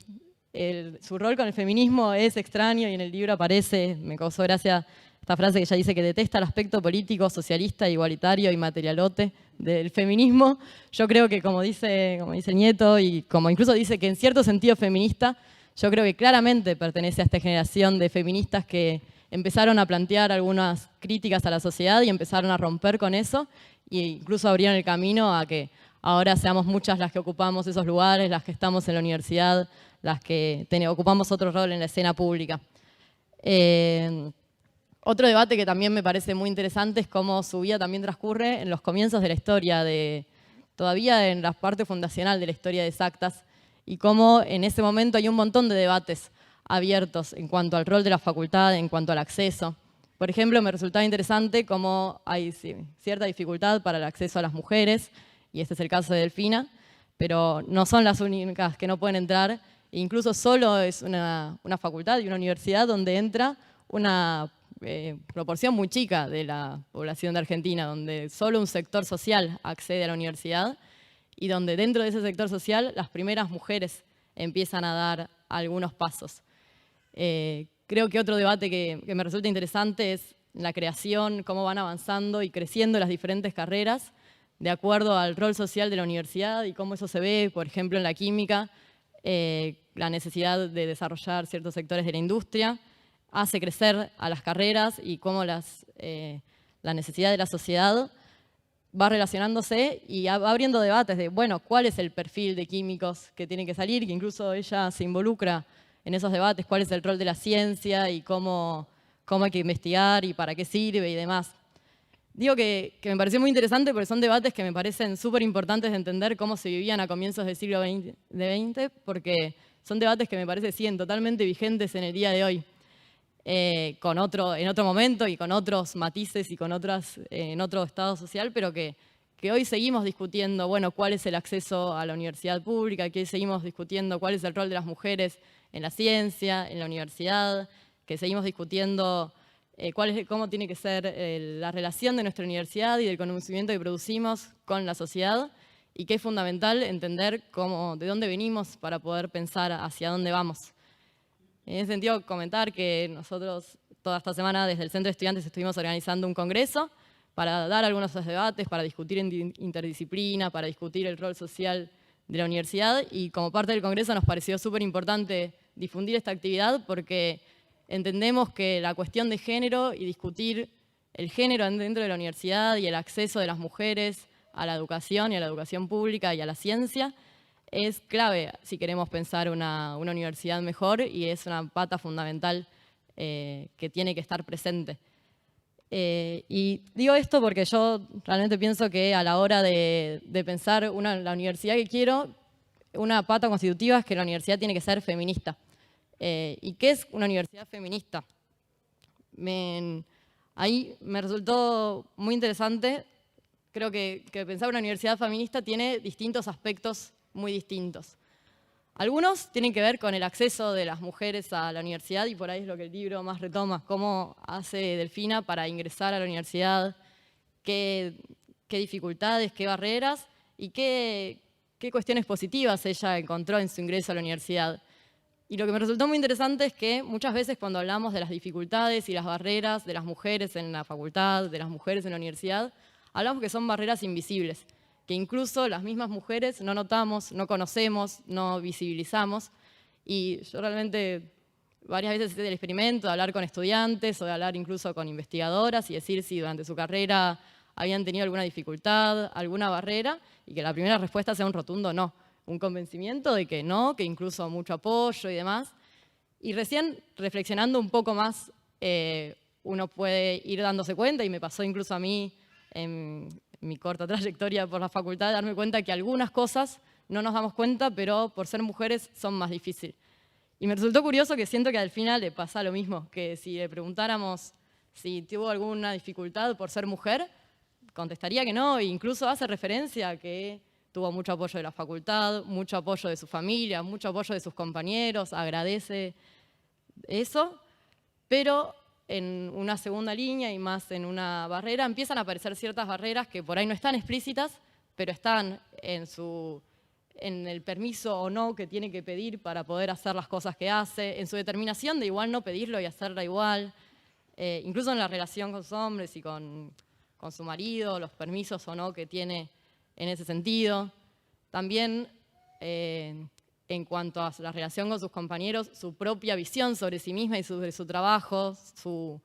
su rol con el feminismo es extraño y en el libro aparece, me causó gracia esta frase que ella dice que detesta el aspecto político, socialista, igualitario y materialote del feminismo, yo creo que como dice Nieto y como incluso dice que en cierto sentido feminista, yo creo que claramente pertenece a esta generación de feministas que empezaron a plantear algunas críticas a la sociedad y empezaron a romper con eso e incluso abrieron el camino a que ahora seamos muchas las que ocupamos esos lugares, las que estamos en la universidad, las que ocupamos otro rol en la escena pública. Otro debate que también me parece muy interesante es cómo su vida también transcurre en los comienzos de la historia, todavía en la parte fundacional de la historia de Exactas, y cómo en ese momento hay un montón de debates abiertos en cuanto al rol de la facultad, en cuanto al acceso. Por ejemplo, me resultaba interesante cómo hay cierta dificultad para el acceso a las mujeres, y este es el caso de Delfina, pero no son las únicas que no pueden entrar, e incluso solo es una facultad y una universidad donde entra una proporción muy chica de la población de Argentina, donde solo un sector social accede a la universidad y donde dentro de ese sector social las primeras mujeres empiezan a dar algunos pasos. Creo que otro debate que me resulta interesante es la creación, cómo van avanzando y creciendo las diferentes carreras de acuerdo al rol social de la universidad y cómo eso se ve, por ejemplo, en la química, la necesidad de desarrollar ciertos sectores de la industria, hace crecer a las carreras y cómo la necesidad de la sociedad va relacionándose y va abriendo debates de, bueno, cuál es el perfil de químicos que tiene que salir, que incluso ella se involucra en esos debates, cuál es el rol de la ciencia y cómo hay que investigar y para qué sirve y demás. Digo que me pareció muy interesante porque son debates que me parecen súper importantes de entender cómo se vivían a comienzos del siglo XX, porque son debates que me parece siguen totalmente vigentes en el día de hoy. En otro momento y con otros matices y en otro estado social, pero que hoy seguimos discutiendo, bueno, cuál es el acceso a la universidad pública, que seguimos discutiendo cuál es el rol de las mujeres en la ciencia, en la universidad, que seguimos discutiendo cómo tiene que ser la relación de nuestra universidad y del conocimiento que producimos con la sociedad, y que es fundamental entender de dónde venimos para poder pensar hacia dónde vamos. En ese sentido, comentar que nosotros toda esta semana desde el Centro de Estudiantes estuvimos organizando un congreso para dar algunos de esos debates, para discutir en interdisciplina, para discutir el rol social de la universidad, y como parte del congreso nos pareció súper importante difundir esta actividad porque entendemos que la cuestión de género y discutir el género dentro de la universidad y el acceso de las mujeres a la educación y a la educación pública y a la ciencia es clave si queremos pensar una universidad mejor, y es una pata fundamental que tiene que estar presente. Y digo esto porque yo realmente pienso que a la hora de pensar la universidad que quiero, una pata constitutiva es que la universidad tiene que ser feminista. ¿Y qué es una universidad feminista? Ahí me resultó muy interesante. Creo que pensar una universidad feminista tiene distintos aspectos muy distintos. Algunos tienen que ver con el acceso de las mujeres a la universidad, y por ahí es lo que el libro más retoma, cómo hace Delfina para ingresar a la universidad, qué dificultades, qué barreras y qué cuestiones positivas ella encontró en su ingreso a la universidad. Y lo que me resultó muy interesante es que muchas veces cuando hablamos de las dificultades y las barreras de las mujeres en la facultad, de las mujeres en la universidad, hablamos que son barreras invisibles, que incluso las mismas mujeres no notamos, no conocemos, no visibilizamos. Y yo realmente varias veces hice el experimento de hablar con estudiantes o de hablar incluso con investigadoras y decir si durante su carrera habían tenido alguna dificultad, alguna barrera, y que la primera respuesta sea un rotundo no. Un convencimiento de que no, que incluso mucho apoyo y demás. Y recién reflexionando un poco más, uno puede ir dándose cuenta, y me pasó incluso a mí en mi corta trayectoria por la facultad, darme cuenta que algunas cosas no nos damos cuenta, pero por ser mujeres son más difíciles. Y me resultó curioso que siento que al final le pasa lo mismo, que si le preguntáramos si tuvo alguna dificultad por ser mujer, contestaría que no, e incluso hace referencia a que tuvo mucho apoyo de la facultad, mucho apoyo de su familia, mucho apoyo de sus compañeros, agradece eso, pero en una segunda línea y más en una barrera empiezan a aparecer ciertas barreras que por ahí no están explícitas, pero están en el permiso o no que tiene que pedir para poder hacer las cosas que hace, en su determinación de igual no pedirlo y hacerla igual, incluso en la relación con sus hombres y con su marido, los permisos o no que tiene en ese sentido. También en cuanto a la relación con sus compañeros, su propia visión sobre sí misma y sobre su trabajo, su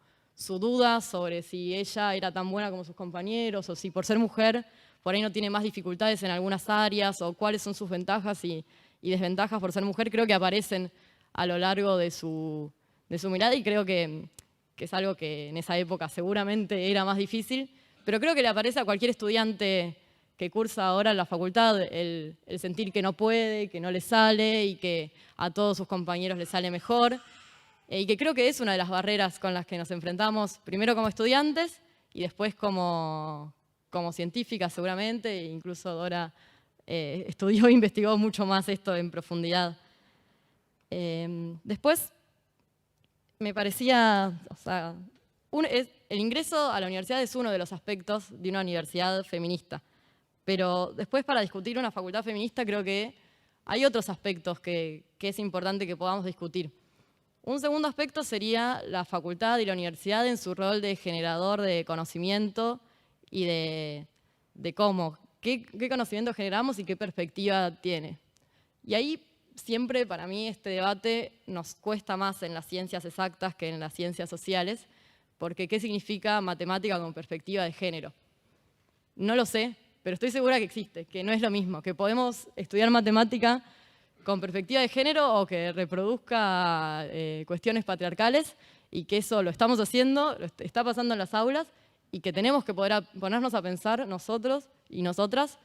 duda sobre si ella era tan buena como sus compañeros o si por ser mujer por ahí no tiene más dificultades en algunas áreas o cuáles son sus ventajas y desventajas por ser mujer, creo que aparecen a lo largo de su mirada y creo que es algo que en esa época seguramente era más difícil, pero creo que le aparece a cualquier estudiante que cursa ahora en la facultad el sentir que no puede, que no le sale y que a todos sus compañeros le sale mejor. Y que creo que es una de las barreras con las que nos enfrentamos, primero como estudiantes y después como científicas seguramente, e incluso Dora estudió e investigó mucho más esto en profundidad. Después me parecía, o sea, el ingreso a la universidad es uno de los aspectos de una universidad feminista. Pero después para discutir una facultad feminista creo que hay otros aspectos que es importante que podamos discutir. Un segundo aspecto sería la facultad y la universidad en su rol de generador de conocimiento y de cómo, qué conocimiento generamos y qué perspectiva tiene. Y ahí siempre para mí este debate nos cuesta más en las ciencias exactas que en las ciencias sociales, porque ¿qué significa matemática con perspectiva de género? No lo sé, pero estoy segura que existe, que no es lo mismo, que podemos estudiar matemática con perspectiva de género o que reproduzca cuestiones patriarcales y que eso lo estamos haciendo, lo está pasando en las aulas y que tenemos que poder ponernos a pensar nosotros y nosotras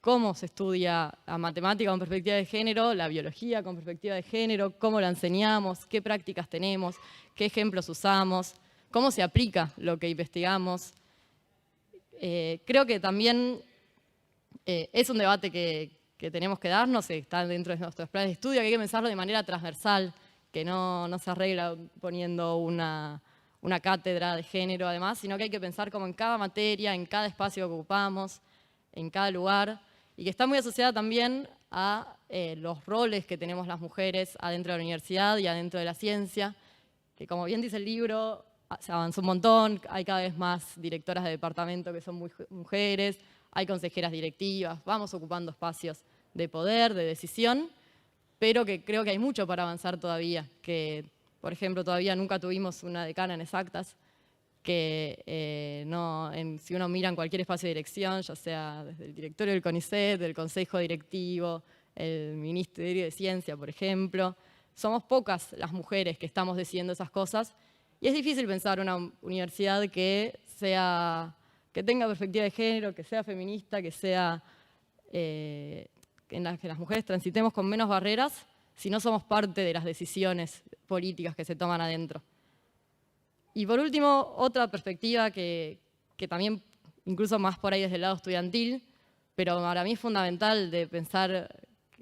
cómo se estudia la matemática con perspectiva de género, la biología con perspectiva de género, cómo la enseñamos, qué prácticas tenemos, qué ejemplos usamos, cómo se aplica lo que investigamos. Creo que también es un debate que tenemos que darnos, está dentro de nuestros planes de estudio, que hay que pensarlo de manera transversal, que no se arregla poniendo una cátedra de género además, sino que hay que pensar como en cada materia, en cada espacio que ocupamos, en cada lugar, y que está muy asociada también a los roles que tenemos las mujeres adentro de la universidad y adentro de la ciencia, que como bien dice el libro, se avanzó un montón, hay cada vez más directoras de departamento que son mujeres, hay consejeras directivas, vamos ocupando espacios de poder, de decisión, pero que creo que hay mucho para avanzar todavía, que por ejemplo todavía nunca tuvimos una decana en exactas, que si uno mira en cualquier espacio de dirección, ya sea desde el directorio del CONICET, del consejo directivo, el Ministerio de Ciencia, por ejemplo, somos pocas las mujeres que estamos decidiendo esas cosas y es difícil pensar una universidad que tenga perspectiva de género, que sea feminista, que sea en la que las mujeres transitemos con menos barreras si no somos parte de las decisiones políticas que se toman adentro. Y por último, otra perspectiva que también, incluso más por ahí desde el lado estudiantil, pero para mí es fundamental de pensar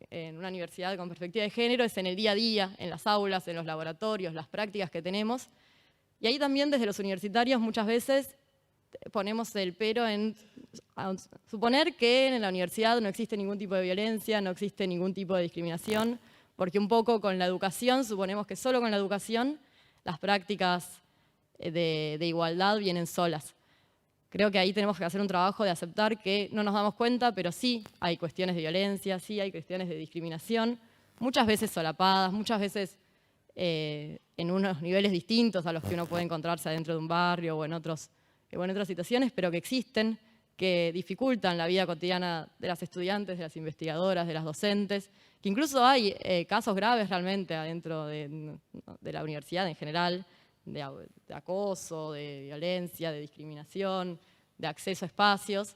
en una universidad con perspectiva de género, es en el día a día, en las aulas, en los laboratorios, las prácticas que tenemos. Y ahí también desde los universitarios muchas veces ponemos el pero en suponer que en la universidad no existe ningún tipo de violencia, no existe ningún tipo de discriminación, porque un poco con la educación, suponemos que solo con la educación las prácticas de igualdad vienen solas. Creo que ahí tenemos que hacer un trabajo de aceptar que no nos damos cuenta, pero sí hay cuestiones de violencia, sí hay cuestiones de discriminación, muchas veces solapadas, muchas veces en unos niveles distintos a los que uno puede encontrarse adentro de un barrio o en otras situaciones, pero que existen, que dificultan la vida cotidiana de las estudiantes, de las investigadoras, de las docentes, que incluso hay casos graves realmente adentro de la universidad en general, de acoso, de violencia, de discriminación, de acceso a espacios,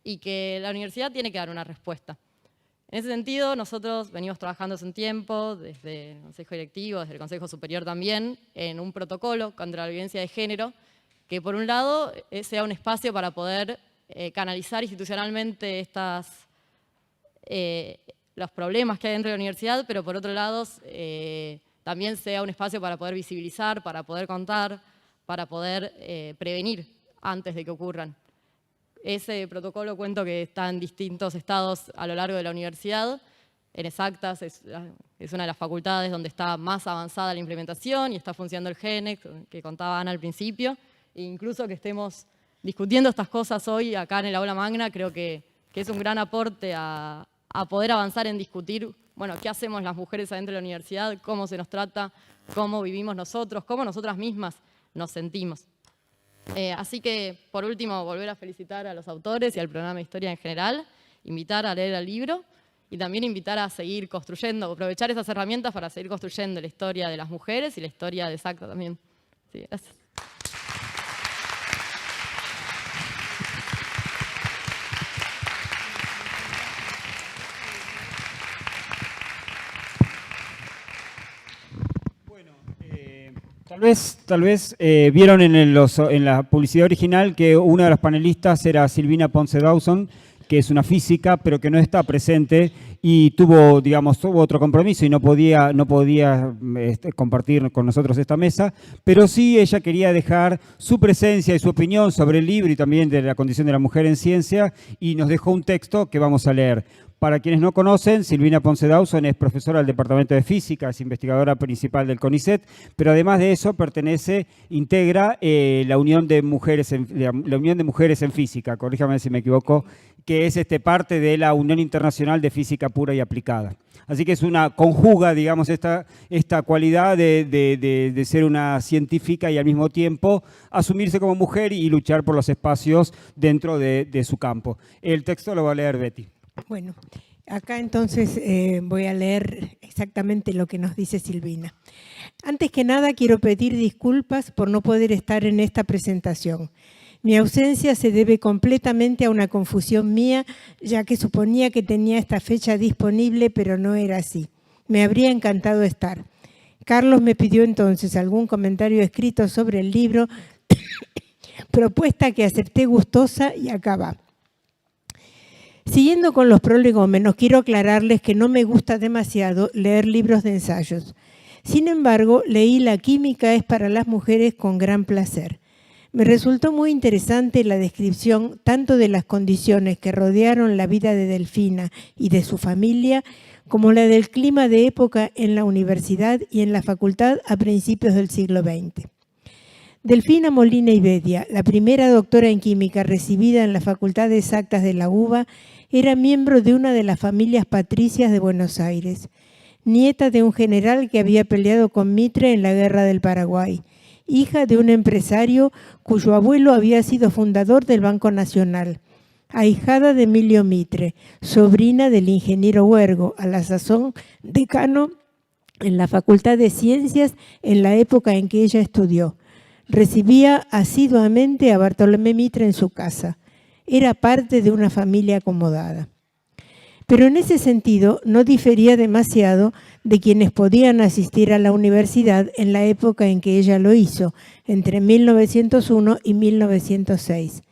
y que la universidad tiene que dar una respuesta. En ese sentido, nosotros venimos trabajando hace un tiempo, desde el Consejo Directivo, desde el Consejo Superior también, en un protocolo contra la violencia de género, que por un lado sea un espacio para poder canalizar institucionalmente los problemas que hay dentro de la universidad, pero por otro lado también sea un espacio para poder visibilizar, para poder contar, para poder prevenir antes de que ocurran. Ese protocolo cuento que está en distintos estados a lo largo de la universidad. En Exactas es una de las facultades donde está más avanzada la implementación y está funcionando el GENEC, que contaba Ana al principio. E incluso que estemos discutiendo estas cosas hoy acá en el aula magna, creo que es un gran aporte a poder avanzar en discutir, bueno, qué hacemos las mujeres adentro de la universidad, cómo se nos trata, cómo vivimos nosotros, cómo nosotras mismas nos sentimos. Así que, por último, volver a felicitar a los autores y al programa de historia en general, invitar a leer el libro y también invitar a seguir construyendo, aprovechar esas herramientas para seguir construyendo la historia de las mujeres y la historia de Exacta también. Sí, gracias. Tal vez vieron en la publicidad original que una de las panelistas era Silvina Ponce Dawson, que es una física, pero que no está presente y tuvo otro compromiso y no podía compartir con nosotros esta mesa, pero sí ella quería dejar su presencia y su opinión sobre el libro y también de la condición de la mujer en ciencia, y nos dejó un texto que vamos a leer. Para quienes no conocen, Silvina Ponce Dawson es profesora del Departamento de Física, es investigadora principal del CONICET, pero además de eso integra la Unión de Mujeres en Física, corríjame si me equivoco, que es parte de la Unión Internacional de Física Pura y Aplicada. Así que conjuga, digamos, esta cualidad de ser una científica y al mismo tiempo asumirse como mujer y luchar por los espacios dentro de su campo. El texto lo va a leer Betty. Bueno, acá entonces voy a leer exactamente lo que nos dice Silvina. Antes que nada quiero pedir disculpas por no poder estar en esta presentación. Mi ausencia se debe completamente a una confusión mía, ya que suponía que tenía esta fecha disponible, pero no era así. Me habría encantado estar. Carlos me pidió entonces algún comentario escrito sobre el libro, propuesta que acepté gustosa y acá va. Siguiendo con los prolegómenos, quiero aclararles que no me gusta demasiado leer libros de ensayos. Sin embargo, leí La química es para las mujeres con gran placer. Me resultó muy interesante la descripción tanto de las condiciones que rodearon la vida de Delfina y de su familia, como la del clima de época en la universidad y en la facultad a principios del siglo XX. Delfina Molina y Bedia, la primera doctora en química recibida en la Facultad de Exactas de la UBA, era miembro de una de las familias patricias de Buenos Aires, nieta de un general que había peleado con Mitre en la Guerra del Paraguay, hija de un empresario cuyo abuelo había sido fundador del Banco Nacional, ahijada de Emilio Mitre, sobrina del ingeniero Huergo, a la sazón decano en la Facultad de Ciencias en la época en que ella estudió. Recibía asiduamente a Bartolomé Mitre en su casa. Era parte de una familia acomodada. Pero en ese sentido no difería demasiado de quienes podían asistir a la universidad en la época en que ella lo hizo, entre 1901 y 1906.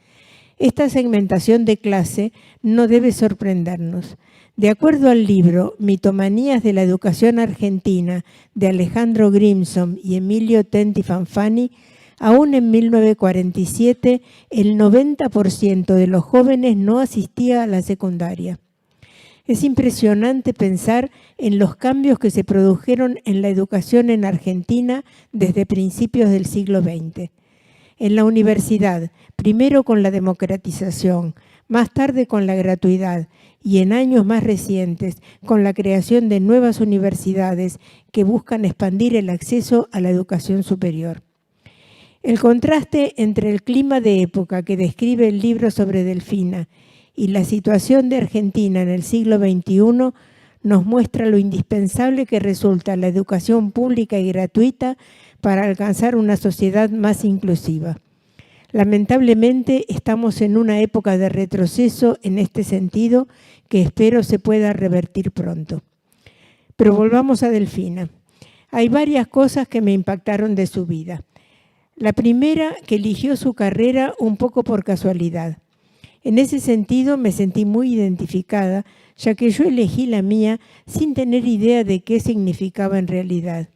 Esta segmentación de clase no debe sorprendernos. De acuerdo al libro Mitomanías de la Educación Argentina de Alejandro Grimson y Emilio Tenti Fanfani, aún en 1947 el 90% de los jóvenes no asistía a la secundaria. Es impresionante pensar en los cambios que se produjeron en la educación en Argentina desde principios del siglo XX. En la universidad, primero con la democratización, más tarde con la gratuidad y en años más recientes con la creación de nuevas universidades que buscan expandir el acceso a la educación superior. El contraste entre el clima de época que describe el libro sobre Delfina y la situación de Argentina en el siglo XXI nos muestra lo indispensable que resulta la educación pública y gratuita para alcanzar una sociedad más inclusiva. Lamentablemente estamos en una época de retroceso en este sentido que espero se pueda revertir pronto. Pero volvamos a Delfina. Hay varias cosas que me impactaron de su vida. La primera, que eligió su carrera un poco por casualidad. En ese sentido me sentí muy identificada, ya que yo elegí la mía sin tener idea de qué significaba en realidad.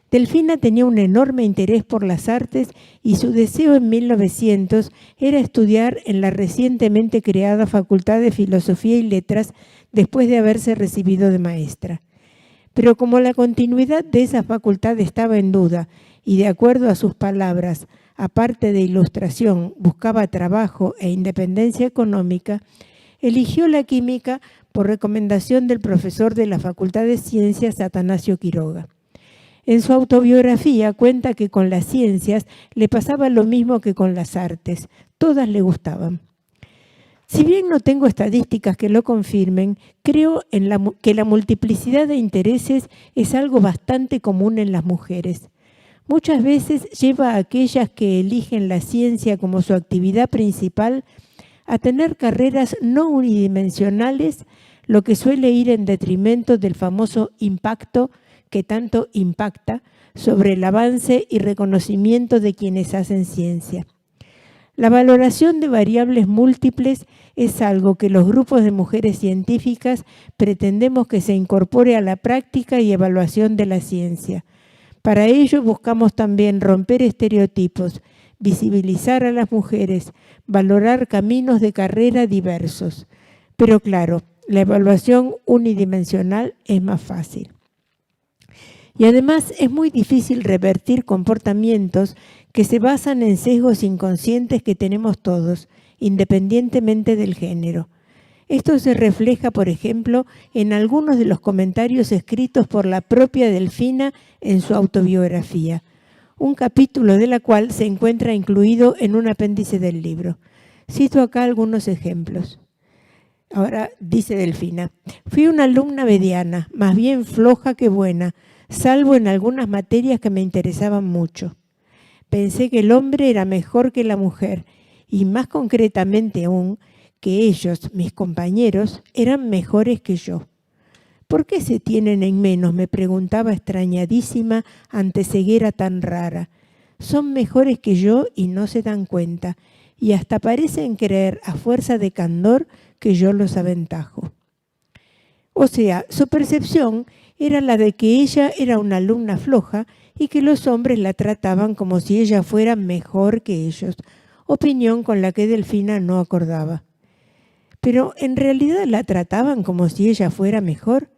Delfina tenía un enorme interés por las artes y su deseo en 1900 era estudiar en la recientemente creada Facultad de Filosofía y Letras después de haberse recibido de maestra. Pero como la continuidad de esa facultad estaba en duda y de acuerdo a sus palabras, aparte de ilustración, buscaba trabajo e independencia económica, eligió la química por recomendación del profesor de la Facultad de Ciencias, Atanasio Quiroga. En su autobiografía cuenta que con las ciencias le pasaba lo mismo que con las artes, todas le gustaban. Si bien no tengo estadísticas que lo confirmen, creo que la multiplicidad de intereses es algo bastante común en las mujeres. Muchas veces lleva a aquellas que eligen la ciencia como su actividad principal a tener carreras no unidimensionales, lo que suele ir en detrimento del famoso impacto que tanto impacta sobre el avance y reconocimiento de quienes hacen ciencia. La valoración de variables múltiples es algo que los grupos de mujeres científicas pretendemos que se incorpore a la práctica y evaluación de la ciencia. Para ello buscamos también romper estereotipos, visibilizar a las mujeres, valorar caminos de carrera diversos. Pero claro, la evaluación unidimensional es más fácil. Y además es muy difícil revertir comportamientos que se basan en sesgos inconscientes que tenemos todos, independientemente del género. Esto se refleja, por ejemplo, en algunos de los comentarios escritos por la propia Delfina en su autobiografía, un capítulo de la cual se encuentra incluido en un apéndice del libro. Cito acá algunos ejemplos. Ahora dice Delfina: fui una alumna mediana, más bien floja que buena, salvo en algunas materias que me interesaban mucho. Pensé que el hombre era mejor que la mujer y más concretamente aún que ellos, mis compañeros, eran mejores que yo. ¿Por qué se tienen en menos?, me preguntaba extrañadísima ante ceguera tan rara. Son mejores que yo y no se dan cuenta, y hasta parecen creer a fuerza de candor que yo los aventajo. O sea, su percepción era la de que ella era una alumna floja y que los hombres la trataban como si ella fuera mejor que ellos, opinión con la que Delfina no acordaba. Pero ¿en realidad la trataban como si ella fuera mejor?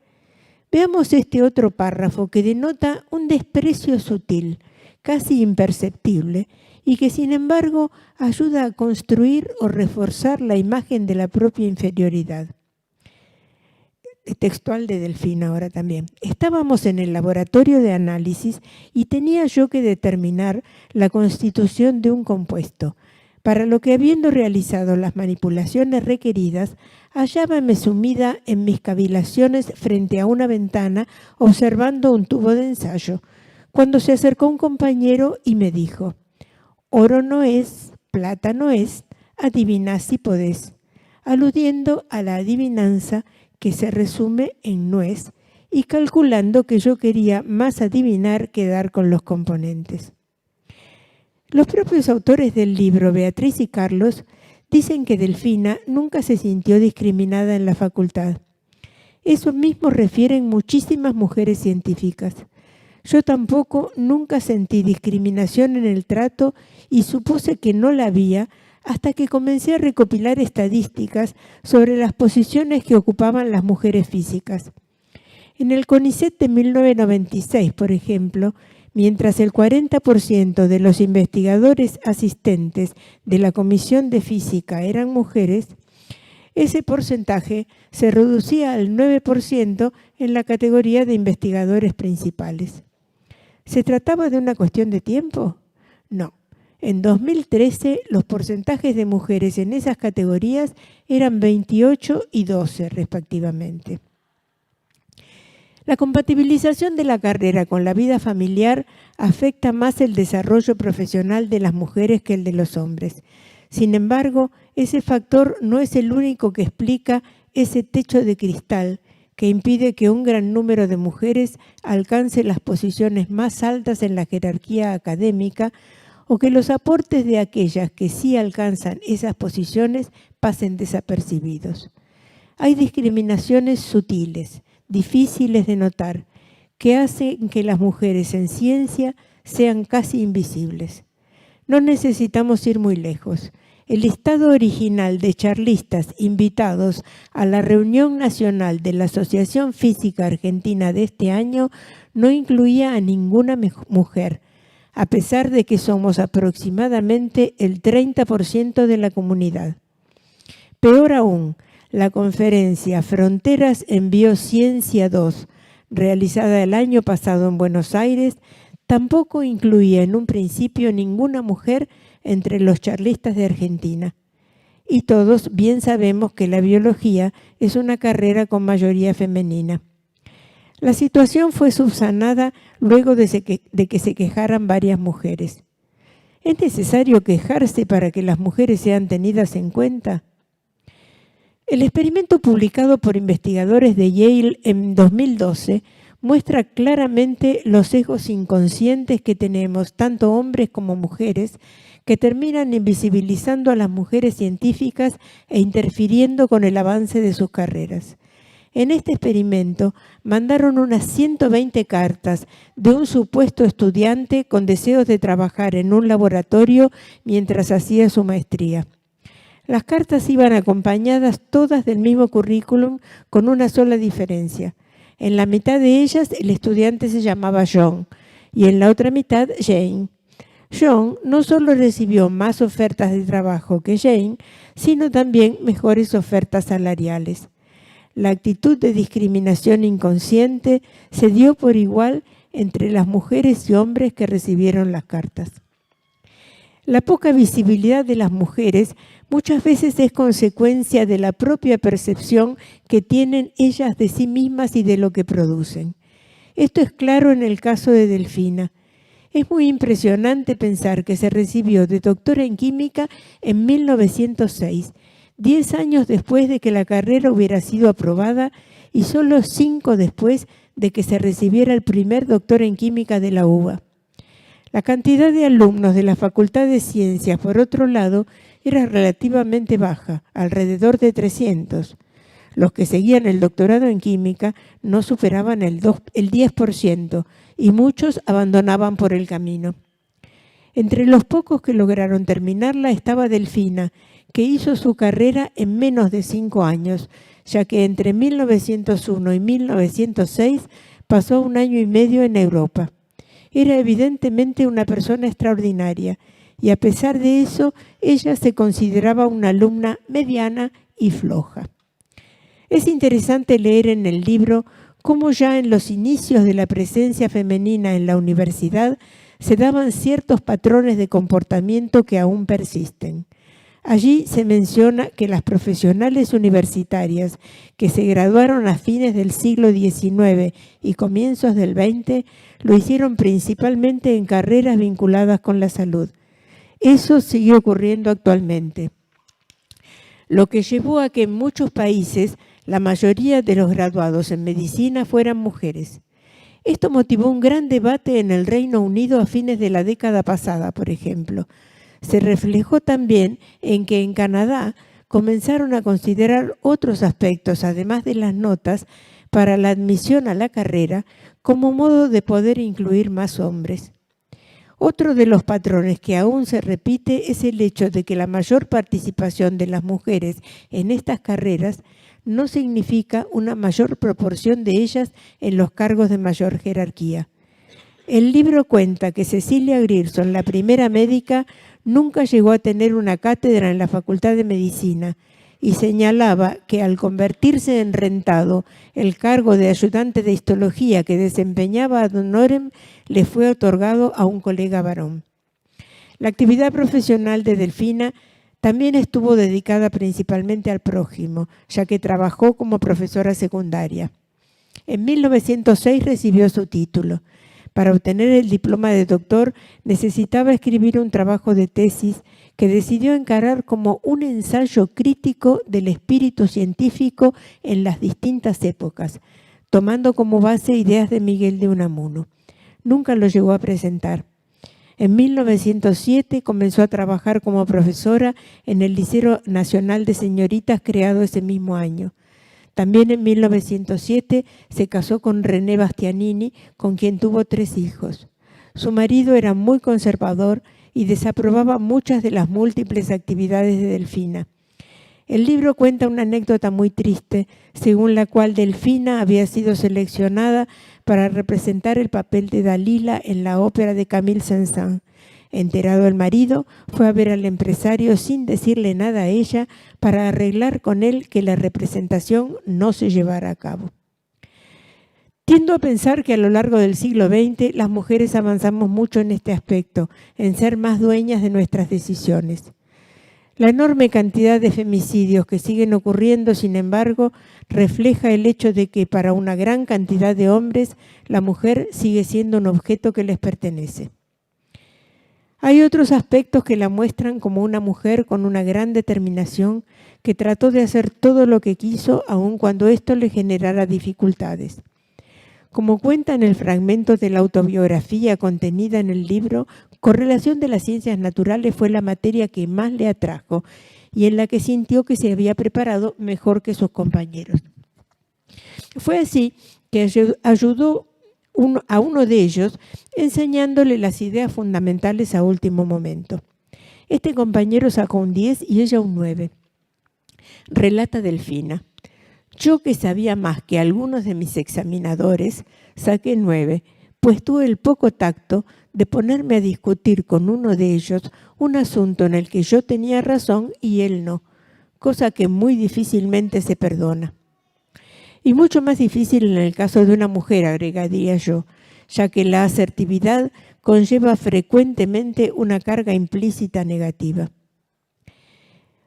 Veamos este otro párrafo que denota un desprecio sutil, casi imperceptible, y que sin embargo ayuda a construir o reforzar la imagen de la propia inferioridad. Textual de Delfina ahora también. Estábamos en el laboratorio de análisis y tenía yo que determinar la constitución de un compuesto, para lo que, habiendo realizado las manipulaciones requeridas, hallábame sumida en mis cavilaciones frente a una ventana observando un tubo de ensayo, cuando se acercó un compañero y me dijo: oro no es, plata no es, adivinad si podés, aludiendo a la adivinanza que se resume en no es, y calculando que yo quería más adivinar que dar con los componentes. Los propios autores del libro, Beatriz y Carlos, dicen que Delfina nunca se sintió discriminada en la facultad. Eso mismo refieren muchísimas mujeres científicas. Yo tampoco nunca sentí discriminación en el trato y supuse que no la había hasta que comencé a recopilar estadísticas sobre las posiciones que ocupaban las mujeres físicas. En el CONICET de 1996, por ejemplo, mientras el 40% de los investigadores asistentes de la Comisión de Física eran mujeres, ese porcentaje se reducía al 9% en la categoría de investigadores principales. ¿Se trataba de una cuestión de tiempo? No. En 2013, los porcentajes de mujeres en esas categorías eran 28 y 12 respectivamente. La compatibilización de la carrera con la vida familiar afecta más el desarrollo profesional de las mujeres que el de los hombres. Sin embargo, ese factor no es el único que explica ese techo de cristal que impide que un gran número de mujeres alcance las posiciones más altas en la jerarquía académica o que los aportes de aquellas que sí alcanzan esas posiciones pasen desapercibidos. Hay discriminaciones sutiles, difíciles de notar, que hacen que las mujeres en ciencia sean casi invisibles. No necesitamos ir muy lejos. El listado original de charlistas invitados a la reunión nacional de la Asociación Física Argentina de este año no incluía a ninguna mujer, a pesar de que somos aproximadamente el 30% de la comunidad. Peor aún, la conferencia Fronteras en Biociencia 2, realizada el año pasado en Buenos Aires, tampoco incluía en un principio ninguna mujer entre los charlistas de Argentina. Y todos bien sabemos que la biología es una carrera con mayoría femenina. La situación fue subsanada luego de que se quejaran varias mujeres. ¿Es necesario quejarse para que las mujeres sean tenidas en cuenta? El experimento publicado por investigadores de Yale en 2012 muestra claramente los sesgos inconscientes que tenemos, tanto hombres como mujeres, que terminan invisibilizando a las mujeres científicas e interfiriendo con el avance de sus carreras. En este experimento mandaron unas 120 cartas de un supuesto estudiante con deseos de trabajar en un laboratorio mientras hacía su maestría. Las cartas iban acompañadas todas del mismo currículum con una sola diferencia. En la mitad de ellas el estudiante se llamaba John y en la otra mitad Jane. John no solo recibió más ofertas de trabajo que Jane, sino también mejores ofertas salariales. La actitud de discriminación inconsciente se dio por igual entre las mujeres y hombres que recibieron las cartas. La poca visibilidad de las mujeres muchas veces es consecuencia de la propia percepción que tienen ellas de sí mismas y de lo que producen. Esto es claro en el caso de Delfina. Es muy impresionante pensar que se recibió de doctora en química en 1906, 10 años después de que la carrera hubiera sido aprobada y solo 5 después de que se recibiera el primer doctor en química de la UBA. La cantidad de alumnos de la Facultad de Ciencias, por otro lado, era relativamente baja, alrededor de 300. Los que seguían el doctorado en química no superaban el 10% y muchos abandonaban por el camino. Entre los pocos que lograron terminarla estaba Delfina, que hizo su carrera en menos de 5 años, ya que entre 1901 y 1906 pasó 1 año y medio en Europa. Era evidentemente una persona extraordinaria y a pesar de eso, ella se consideraba una alumna mediana y floja. Es interesante leer en el libro cómo ya en los inicios de la presencia femenina en la universidad se daban ciertos patrones de comportamiento que aún persisten. Allí se menciona que las profesionales universitarias que se graduaron a fines del siglo XIX y comienzos del XX lo hicieron principalmente en carreras vinculadas con la salud. Eso sigue ocurriendo actualmente, lo que llevó a que en muchos países la mayoría de los graduados en medicina fueran mujeres. Esto motivó un gran debate en el Reino Unido a fines de la década pasada, por ejemplo. Se reflejó también en que en Canadá comenzaron a considerar otros aspectos, además de las notas, para la admisión a la carrera como modo de poder incluir más hombres. Otro de los patrones que aún se repite es el hecho de que la mayor participación de las mujeres en estas carreras no significa una mayor proporción de ellas en los cargos de mayor jerarquía. El libro cuenta que Cecilia Grierson, la primera médica, nunca llegó a tener una cátedra en la Facultad de Medicina y señalaba que al convertirse en rentado, el cargo de ayudante de histología que desempeñaba ad honorem le fue otorgado a un colega varón. La actividad profesional de Delfina también estuvo dedicada principalmente al prójimo, ya que trabajó como profesora secundaria. En 1906 recibió su título. Para obtener el diploma de doctor necesitaba escribir un trabajo de tesis que decidió encarar como un ensayo crítico del espíritu científico en las distintas épocas, tomando como base ideas de Miguel de Unamuno. Nunca lo llegó a presentar. En 1907 comenzó a trabajar como profesora en el Liceo Nacional de Señoritas creado ese mismo año. También en 1907 se casó con René Bastianini, con quien tuvo 3 hijos. Su marido era muy conservador y desaprobaba muchas de las múltiples actividades de Delfina. El libro cuenta una anécdota muy triste, según la cual Delfina había sido seleccionada para representar el papel de Dalila en la ópera de Camille Saint-Saëns. Enterado el marido, fue a ver al empresario sin decirle nada a ella para arreglar con él que la representación no se llevara a cabo. Tiendo a pensar que a lo largo del siglo XX las mujeres avanzamos mucho en este aspecto, en ser más dueñas de nuestras decisiones. La enorme cantidad de femicidios que siguen ocurriendo, sin embargo, refleja el hecho de que para una gran cantidad de hombres la mujer sigue siendo un objeto que les pertenece. Hay otros aspectos que la muestran como una mujer con una gran determinación que trató de hacer todo lo que quiso, aun cuando esto le generara dificultades. Como cuenta en el fragmento de la autobiografía contenida en el libro, correlación de las ciencias naturales fue la materia que más le atrajo y en la que sintió que se había preparado mejor que sus compañeros. Fue así que ayudó a uno de ellos enseñándole las ideas fundamentales a último momento. Este compañero sacó un 10 y ella un 9. Relata Delfina. Yo, que sabía más que algunos de mis examinadores, saqué 9, pues tuve el poco tacto de ponerme a discutir con uno de ellos un asunto en el que yo tenía razón y él no, cosa que muy difícilmente se perdona. Y mucho más difícil en el caso de una mujer, agregaría yo, ya que la asertividad conlleva frecuentemente una carga implícita negativa.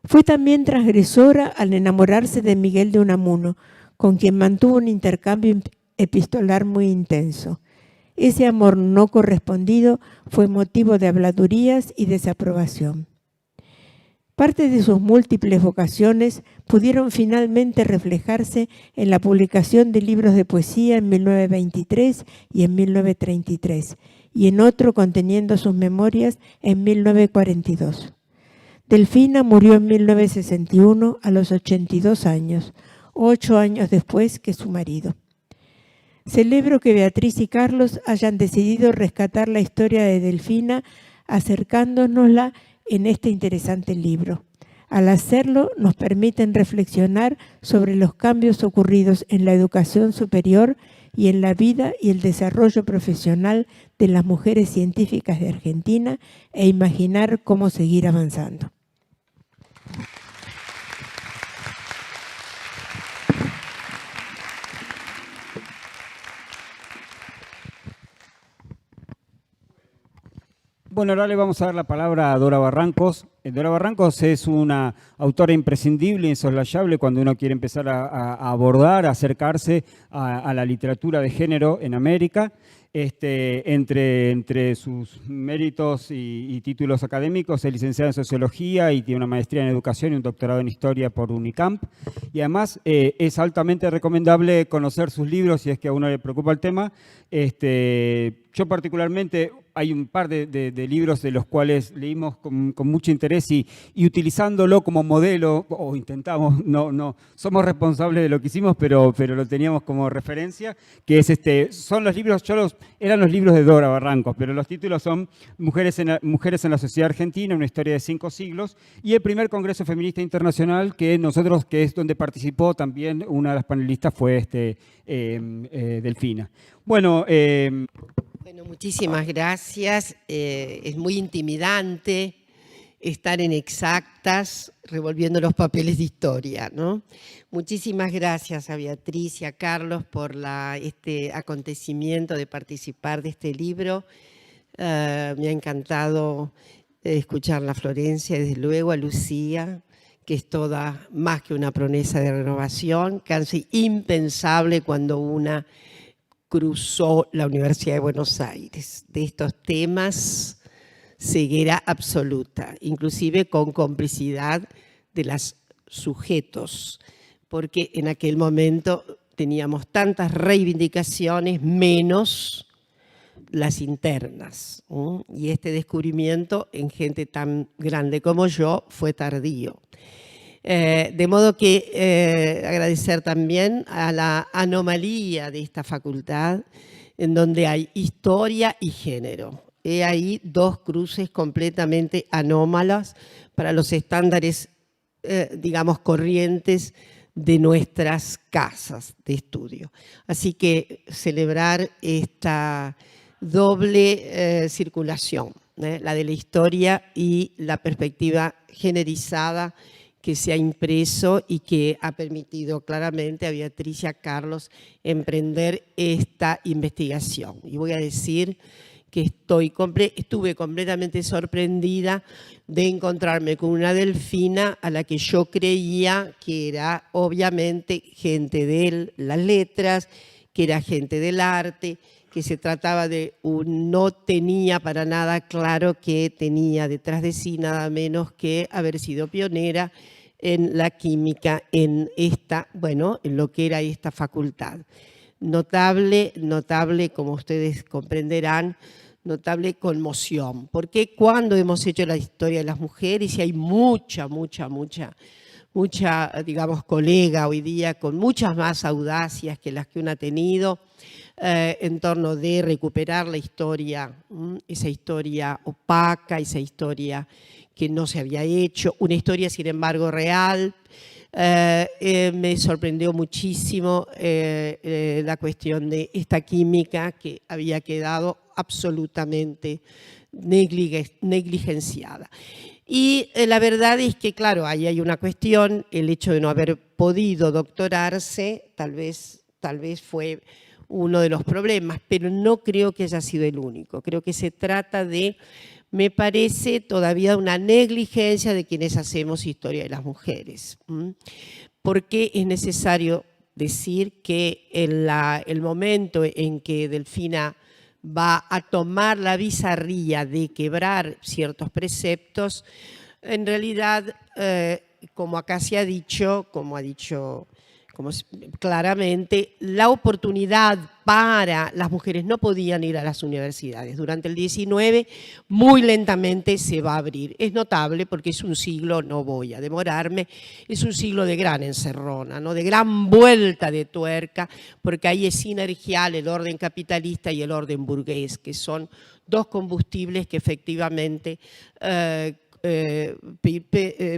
Fue también transgresora al enamorarse de Miguel de Unamuno, con quien mantuvo un intercambio epistolar muy intenso. Ese amor no correspondido fue motivo de habladurías y desaprobación. Parte de sus múltiples vocaciones pudieron finalmente reflejarse en la publicación de libros de poesía en 1923 y en 1933, y en otro conteniendo sus memorias en 1942. Delfina murió en 1961 a los 82 años, 8 años después que su marido. Celebro que Beatriz y Carlos hayan decidido rescatar la historia de Delfina acercándonosla en este interesante libro. Al hacerlo, nos permiten reflexionar sobre los cambios ocurridos en la educación superior y en la vida y el desarrollo profesional de las mujeres científicas de Argentina e imaginar cómo seguir avanzando. Bueno, ahora le vamos a dar la palabra a Dora Barrancos. Dora Barrancos es una autora imprescindible, insoslayable cuando uno quiere empezar a abordar, a acercarse a la literatura de género en América. Entre sus méritos y títulos académicos, es licenciada en Sociología y tiene una maestría en Educación y un doctorado en Historia por Unicamp. Y además es altamente recomendable conocer sus libros si es que a uno le preocupa el tema. Yo particularmente hay un par de libros de los cuales leímos con mucho interés y utilizándolo como modelo, o intentamos, no somos responsables de lo que hicimos, pero lo teníamos como referencia, que es son los libros, eran los libros de Dora Barrancos, pero los títulos son Mujeres en la Sociedad Argentina, una historia de 5 siglos, y el primer Congreso Feminista Internacional que es donde participó también una de las panelistas fue Delfina. Bueno, muchísimas gracias. Es muy intimidante estar en Exactas revolviendo los papeles de historia, ¿no? Muchísimas gracias a Beatriz y a Carlos por este acontecimiento de participar de este libro. Me ha encantado escuchar a Florencia, desde luego a Lucía, que es toda más que una promesa de renovación, casi impensable cuando una cruzó la Universidad de Buenos Aires. De estos temas, ceguera absoluta, inclusive con complicidad de los sujetos, porque en aquel momento teníamos tantas reivindicaciones menos las internas. Y este descubrimiento en gente tan grande como yo fue tardío. De modo que agradecer también a la anomalía de esta facultad, en donde hay historia y género. He ahí dos cruces completamente anómalas para los estándares, digamos, corrientes de nuestras casas de estudio. Así que celebrar esta doble circulación, la de la historia y la perspectiva generizada que se ha impreso y que ha permitido claramente a Beatriz y a Carlos emprender esta investigación. Y voy a decir que estuve completamente sorprendida de encontrarme con una Delfina a la que yo creía que era obviamente gente de las letras, que era gente del arte, que se trataba de no tenía para nada claro que tenía detrás de sí nada menos que haber sido pionera en la química en lo que era esta facultad. Notable, como ustedes comprenderán, notable conmoción, porque cuando hemos hecho la historia de las mujeres, y hay mucha, digamos, colega hoy día con muchas más audacias que las que uno ha tenido en torno de recuperar la historia, esa historia opaca, esa historia que no se había hecho, una historia sin embargo real. Me sorprendió muchísimo la cuestión de esta química que había quedado absolutamente negligenciada. Y la verdad es que, claro, ahí hay una cuestión, el hecho de no haber podido doctorarse, tal vez fue uno de los problemas, pero no creo que haya sido el único. Creo que se trata de, me parece, todavía una negligencia de quienes hacemos historia de las mujeres. Porque es necesario decir que el momento en que Delfina va a tomar la bizarría de quebrar ciertos preceptos, en realidad, como acá se ha dicho, claramente, la oportunidad para las mujeres no podían ir a las universidades. Durante el 19, muy lentamente se va a abrir. Es notable porque es un siglo, no voy a demorarme, es un siglo de gran encerrona, ¿no? De gran vuelta de tuerca, porque ahí es sinergial el orden capitalista y el orden burgués, que son dos combustibles que efectivamente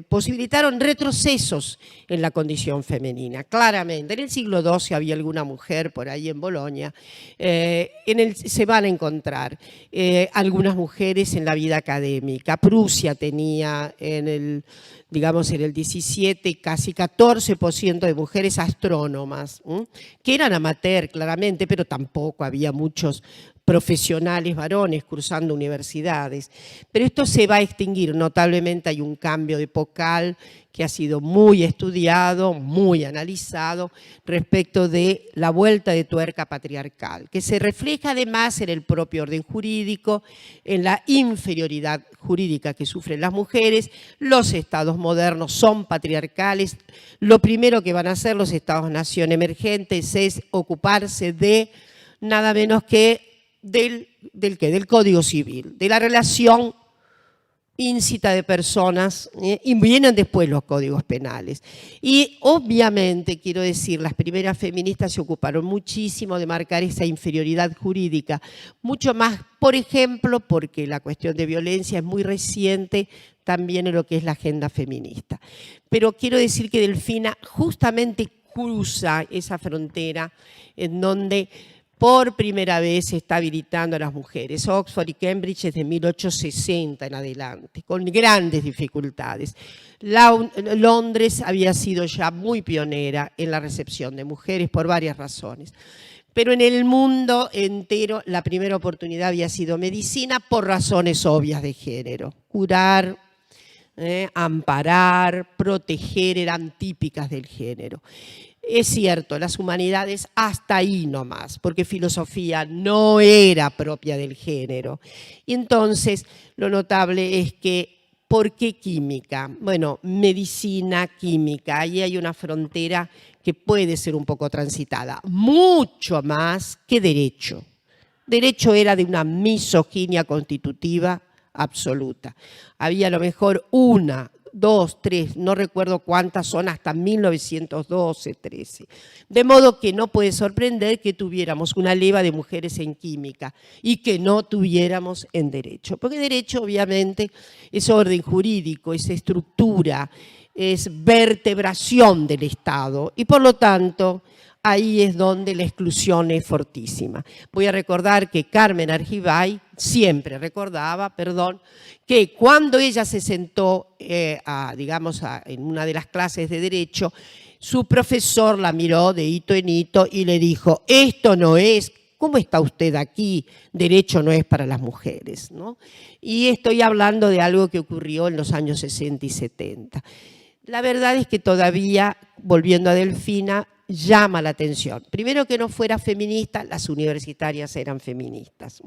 posibilitaron retrocesos en la condición femenina, claramente. En el siglo XII había alguna mujer por ahí en Bolonia, se van a encontrar algunas mujeres en la vida académica. Prusia tenía en el 17 casi 14% de mujeres astrónomas, que eran amateur claramente, pero tampoco había muchos profesionales varones cursando universidades. Pero esto se va a extinguir notablemente. Hay un cambio epocal que ha sido muy estudiado, muy analizado respecto de la vuelta de tuerca patriarcal, que se refleja además en el propio orden jurídico, en la inferioridad jurídica que sufren las mujeres. Los estados modernos son patriarcales. Lo primero que van a hacer los estados-nación emergentes es ocuparse de nada menos que del Código Civil, de la relación íncita de personas, y vienen después los códigos penales. Y obviamente, quiero decir, las primeras feministas se ocuparon muchísimo de marcar esa inferioridad jurídica, mucho más, por ejemplo, porque la cuestión de violencia es muy reciente también en lo que es la agenda feminista. Pero quiero decir que Delfina justamente cruza esa frontera en donde por primera vez se está habilitando a las mujeres. Oxford y Cambridge desde 1860 en adelante, con grandes dificultades. Londres había sido ya muy pionera en la recepción de mujeres por varias razones. Pero en el mundo entero la primera oportunidad había sido medicina por razones obvias de género. Curar, amparar, proteger eran típicas del género. Es cierto, las humanidades hasta ahí nomás, porque filosofía no era propia del género. Y entonces lo notable es que, ¿por qué química? Bueno, medicina, química, ahí hay una frontera que puede ser un poco transitada, mucho más que derecho. Derecho era de una misoginia constitutiva absoluta. Había a lo mejor 1, 2, 3, no recuerdo cuántas son, hasta 1912, 13. De modo que no puede sorprender que tuviéramos una leva de mujeres en química y que no tuviéramos en derecho. Porque derecho, obviamente, es orden jurídico, es estructura, es vertebración del Estado y, por lo tanto, ahí es donde la exclusión es fortísima. Voy a recordar que Carmen Argibay siempre recordaba, que cuando ella se sentó en una de las clases de Derecho, su profesor la miró de hito en hito y le dijo, esto no es, ¿cómo está usted aquí? Derecho no es para las mujeres, ¿no? Y estoy hablando de algo que ocurrió en los años 60 y 70. La verdad es que todavía, volviendo a Delfina, llama la atención. Primero, que no fuera feminista, las universitarias eran feministas.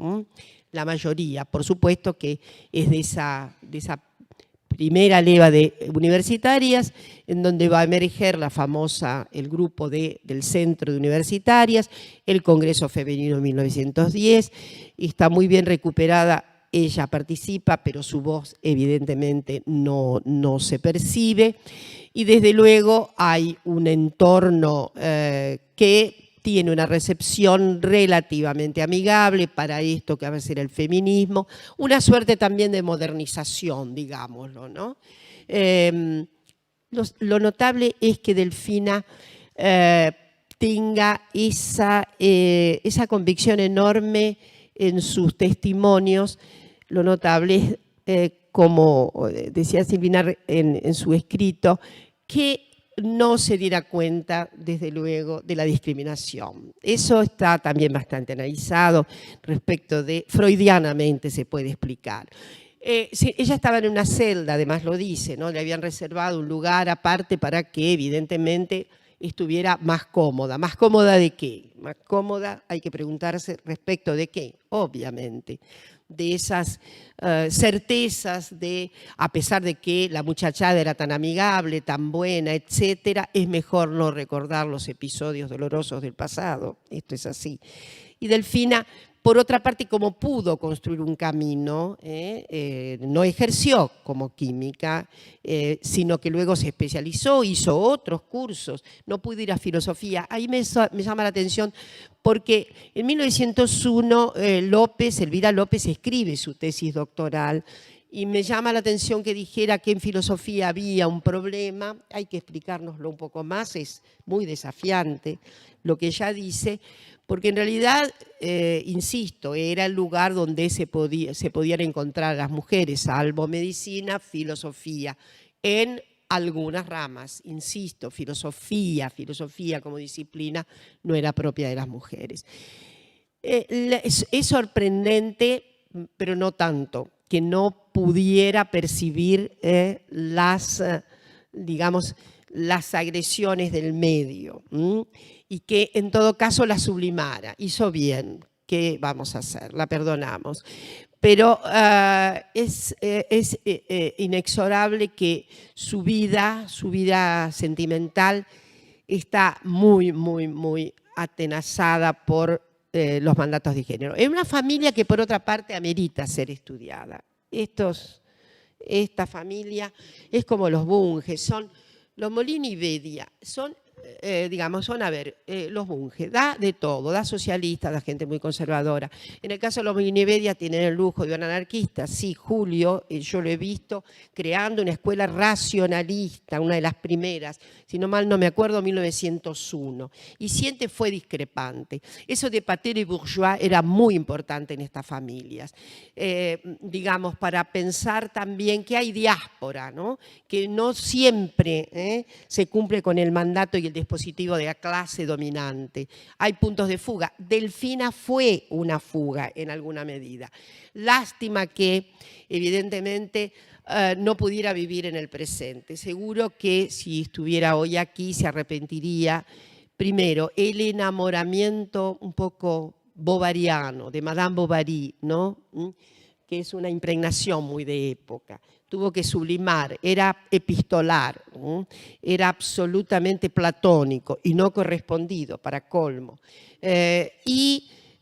La mayoría, por supuesto, que es de esa primera leva de universitarias, en donde va a emerger el grupo del Centro de Universitarias, el Congreso Femenino en 1910, y está muy bien recuperada. Ella participa, pero su voz evidentemente no se percibe. Y desde luego hay un entorno que tiene una recepción relativamente amigable para esto que va a ser el feminismo, una suerte también de modernización, digámoslo, ¿no? Lo notable es que Delfina tenga esa convicción enorme en sus testimonios. Lo notable es, como decía Silvina en su escrito, que no se diera cuenta, desde luego, de la discriminación. Eso está también bastante analizado respecto de, freudianamente se puede explicar. Ella estaba en una celda, además lo dice, ¿no? Le habían reservado un lugar aparte para que, evidentemente, estuviera más cómoda. ¿Más cómoda de qué? Más cómoda, hay que preguntarse respecto de qué, obviamente. De esas certezas de, a pesar de que la muchachada era tan amigable, tan buena, etcétera, es mejor no recordar los episodios dolorosos del pasado. Esto es así. Y Delfina, por otra parte, como pudo construir un camino, no ejerció como química, sino que luego se especializó, hizo otros cursos, no pudo ir a filosofía. Ahí me llama la atención porque en 1901 Elvira López escribe su tesis doctoral y me llama la atención que dijera que en filosofía había un problema. Hay que explicárnoslo un poco más, es muy desafiante lo que ella dice, porque en realidad, insisto, era el lugar donde se podían encontrar las mujeres, salvo medicina, filosofía, en algunas ramas. Insisto, filosofía como disciplina no era propia de las mujeres. Es sorprendente, pero no tanto, que no pudiera percibir las agresiones del medio, y que en todo caso la sublimara. Hizo bien, ¿qué vamos a hacer? La perdonamos. Pero es inexorable que su vida sentimental está muy, muy, muy atenazada por los mandatos de género. Es una familia que, por otra parte, amerita ser estudiada. Esta familia es como los Bunge, son los Molina y Bedia, son los Bunge, da de todo, da socialistas, da gente muy conservadora. En el caso de los Molina y Bedia tienen el lujo de un anarquista, sí, Julio, yo lo he visto, creando una escuela racionalista, una de las primeras, si no mal no me acuerdo, 1901. Y Siente fue discrepante. Eso de pater y bourgeois era muy importante en estas familias. Para pensar también que hay diáspora, ¿no? Que no siempre se cumple con el mandato y el dispositivo de la clase dominante. Hay puntos de fuga. Delfina fue una fuga en alguna medida. Lástima que, evidentemente, no pudiera vivir en el presente. Seguro que si estuviera hoy aquí se arrepentiría. Primero, el enamoramiento un poco bovariano, de Madame Bovary, ¿no? Que es una impregnación muy de época. Tuvo que sublimar, era epistolar, era absolutamente platónico y no correspondido, para colmo.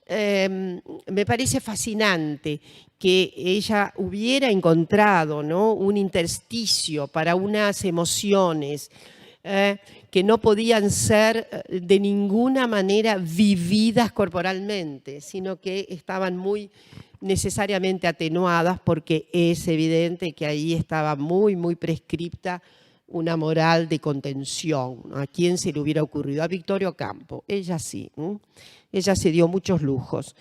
me parece fascinante que ella hubiera encontrado, ¿no?, un intersticio para unas emociones que no podían ser de ninguna manera vividas corporalmente, sino que estaban muy necesariamente atenuadas, porque es evidente que ahí estaba muy, muy prescripta una moral de contención. ¿A quién se le hubiera ocurrido? A Victoria Ocampo. Ella sí. Ella se dio muchos lujos.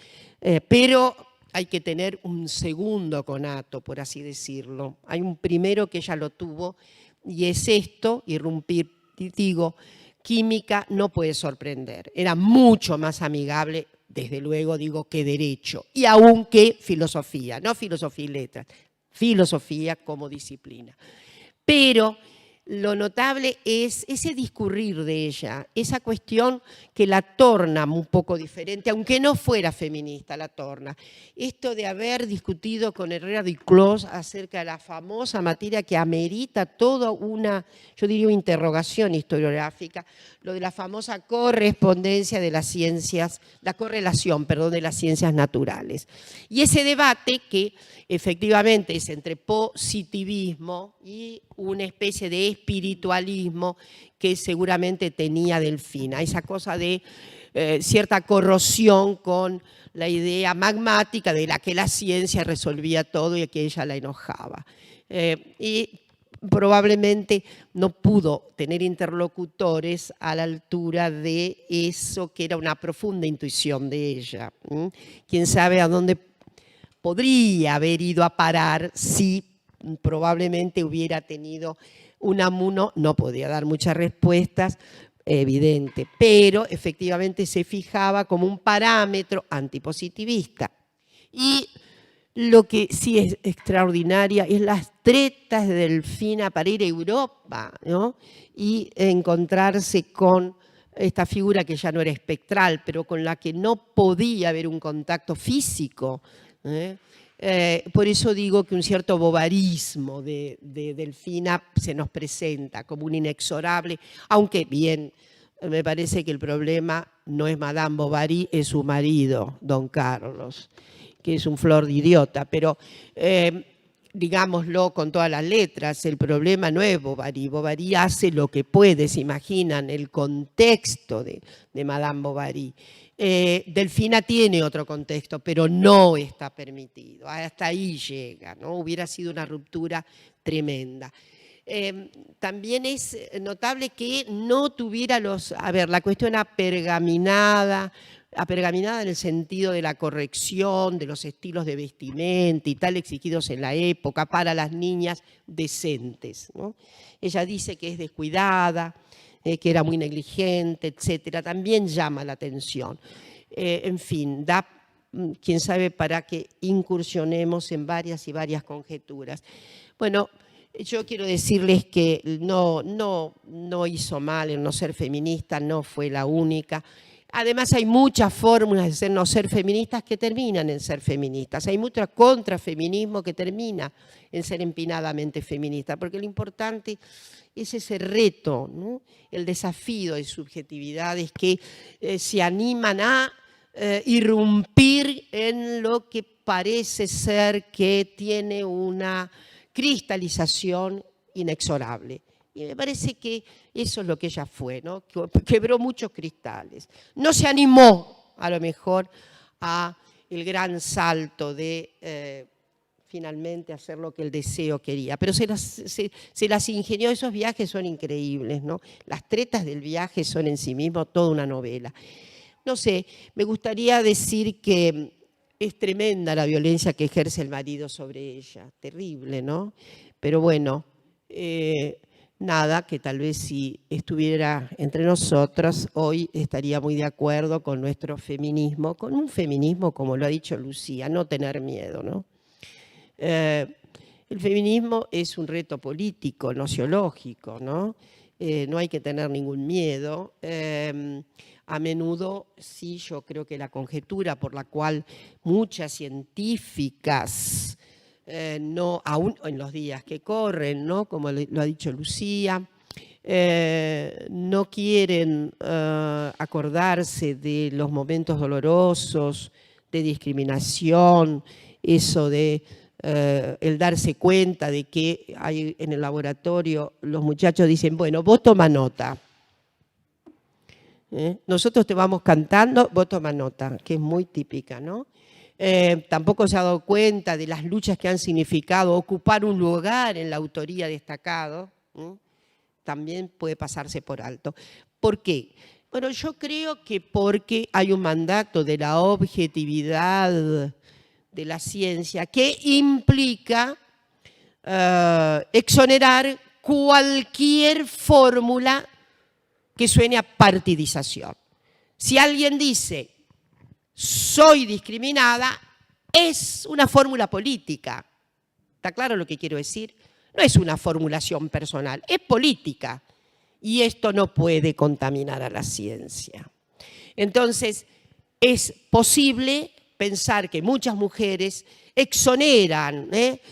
Pero hay que tener un segundo conato, por así decirlo. Hay un primero que ella lo tuvo, y es esto, irrumpir, digo, química no puede sorprender. Era mucho más amigable, desde luego digo, que derecho, y aún que filosofía, no filosofía y letras, filosofía como disciplina. Pero lo notable es ese discurrir de ella, esa cuestión que la torna un poco diferente, aunque no fuera feminista, la torna. Esto de haber discutido con Herrera Duclos acerca de la famosa materia que amerita toda una, yo diría, interrogación historiográfica, lo de la famosa correspondencia de las ciencias, la correlación, perdón, de las ciencias naturales. Y ese debate que efectivamente es entre positivismo y una especie de espiritualismo que seguramente tenía Delfina, esa cosa de cierta corrosión con la idea magmática de la que la ciencia resolvía todo y que ella la enojaba. Y probablemente no pudo tener interlocutores a la altura de eso que era una profunda intuición de ella. Quién sabe a dónde podría haber ido a parar si probablemente hubiera tenido Unamuno. No podía dar muchas respuestas, evidente, pero efectivamente se fijaba como un parámetro antipositivista. Y lo que sí es extraordinaria es las tretas de Delfina para ir a Europa, ¿no?, y encontrarse con esta figura que ya no era espectral, pero con la que no podía haber un contacto físico. Por eso digo que un cierto bovarismo de Delfina se nos presenta como un inexorable, aunque bien, me parece que el problema no es Madame Bovary, es su marido, don Carlos, que es un flor de idiota, pero digámoslo con todas las letras, el problema no es Bovary. Bovary hace lo que puede, se imaginan el contexto de Madame Bovary. Delfina tiene otro contexto, pero no está permitido. Hasta ahí llega, ¿no? Hubiera sido una ruptura tremenda. También es notable que no tuviera la cuestión apergaminada en el sentido de la corrección de los estilos de vestimenta y tal exigidos en la época para las niñas decentes, ¿no? Ella dice que es descuidada, que era muy negligente, etcétera. También llama la atención. En fin, da, quién sabe, para que incursionemos en varias y varias conjeturas. Bueno, yo quiero decirles que no hizo mal en no ser feminista, no fue la única. Además, hay muchas fórmulas de no ser feministas que terminan en ser feministas. Hay mucho contrafeminismo que termina en ser empinadamente feminista, porque lo importante es ese reto, ¿no?, el desafío de subjetividades que se animan a irrumpir en lo que parece ser que tiene una cristalización inexorable. Y me parece que eso es lo que ella fue, ¿no? Quebró muchos cristales. No se animó, a lo mejor, a el gran salto de finalmente hacer lo que el deseo quería. Pero se las ingenió. Esos viajes son increíbles, ¿no? Las tretas del viaje son en sí mismo toda una novela. No sé, me gustaría decir que es tremenda la violencia que ejerce el marido sobre ella. Terrible, ¿no? Pero bueno, nada, que tal vez si estuviera entre nosotros hoy estaría muy de acuerdo con nuestro feminismo, con un feminismo, como lo ha dicho Lucía, no tener miedo, ¿no? El feminismo es un reto político, nociológico, ¿no? No hay que tener ningún miedo. A menudo, sí, yo creo que la conjetura por la cual muchas científicas, no, aún en los días que corren, ¿no?, como lo ha dicho Lucía, no quieren acordarse de los momentos dolorosos, de discriminación, eso de el darse cuenta de que hay en el laboratorio, los muchachos dicen, bueno, vos toma nota. Nosotros te vamos cantando, vos toma nota, que es muy típica, ¿no? Tampoco se ha dado cuenta de las luchas que han significado ocupar un lugar en la autoría destacado, también puede pasarse por alto. ¿Por qué? Bueno, yo creo que porque hay un mandato de la objetividad de la ciencia que implica exonerar cualquier fórmula que suene a partidización. Si alguien dice, soy discriminada, es una fórmula política. ¿Está claro lo que quiero decir? No es una formulación personal, es política. Y esto no puede contaminar a la ciencia. Entonces, es posible pensar que muchas mujeres exoneran,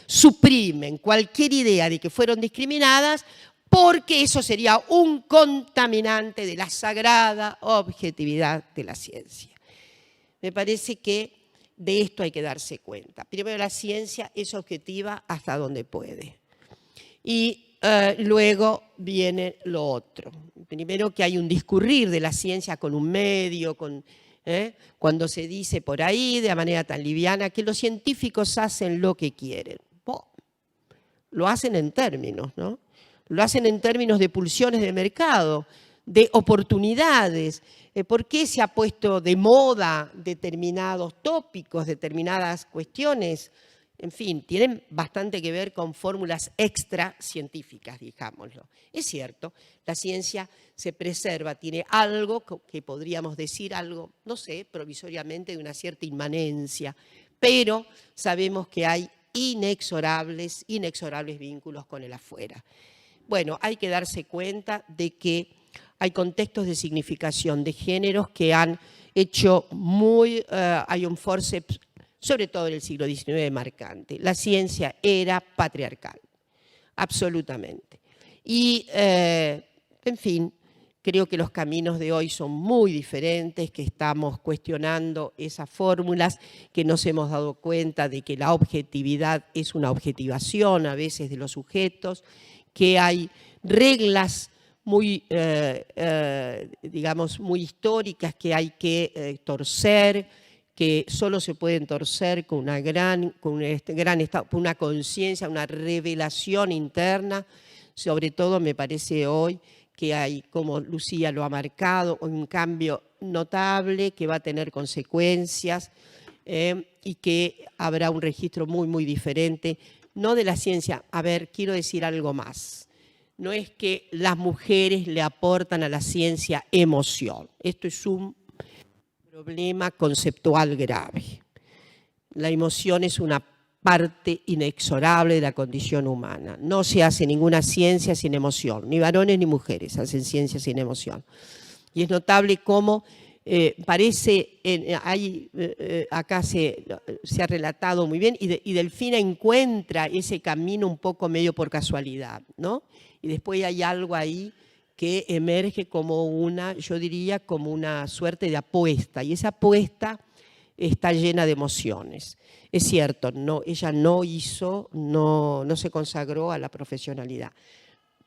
suprimen cualquier idea de que fueron discriminadas porque eso sería un contaminante de la sagrada objetividad de la ciencia. Me parece que de esto hay que darse cuenta. Primero, la ciencia es objetiva hasta donde puede. Y luego viene lo otro. Primero, que hay un discurrir de la ciencia con un medio, cuando se dice por ahí de manera tan liviana que los científicos hacen lo que quieren. Lo hacen en términos, ¿no? Lo hacen en términos de pulsiones de mercado, de oportunidades. ¿Por qué se ha puesto de moda determinados tópicos, determinadas cuestiones? En fin, tienen bastante que ver con fórmulas extra científicas, digámoslo. Es cierto, la ciencia se preserva, tiene algo que podríamos decir algo, no sé, provisoriamente de una cierta inmanencia, pero sabemos que hay inexorables vínculos con el afuera. Bueno, hay que darse cuenta de que hay contextos de significación de géneros que han hecho hay un forceps, sobre todo en el siglo XIX, marcante. La ciencia era patriarcal, absolutamente. Y, en fin, creo que los caminos de hoy son muy diferentes, que estamos cuestionando esas fórmulas, que nos hemos dado cuenta de que la objetividad es una objetivación a veces de los sujetos, que hay reglas muy, digamos, muy históricas que hay que torcer, que solo se pueden torcer con una conciencia, una revelación interna. Sobre todo me parece hoy que hay, como Lucía lo ha marcado, un cambio notable que va a tener consecuencias y que habrá un registro muy, muy diferente, no de la ciencia. A ver, quiero decir algo más. No es que las mujeres le aportan a la ciencia emoción. Esto es un problema conceptual grave. La emoción es una parte inexorable de la condición humana. No se hace ninguna ciencia sin emoción, ni varones ni mujeres hacen ciencia sin emoción. Y es notable cómo acá se ha relatado muy bien, y Delfina encuentra ese camino un poco medio por casualidad, ¿no? Y después hay algo ahí que emerge como yo diría, como una suerte de apuesta, y esa apuesta está llena de emociones. Es cierto, ella no se consagró a la profesionalidad,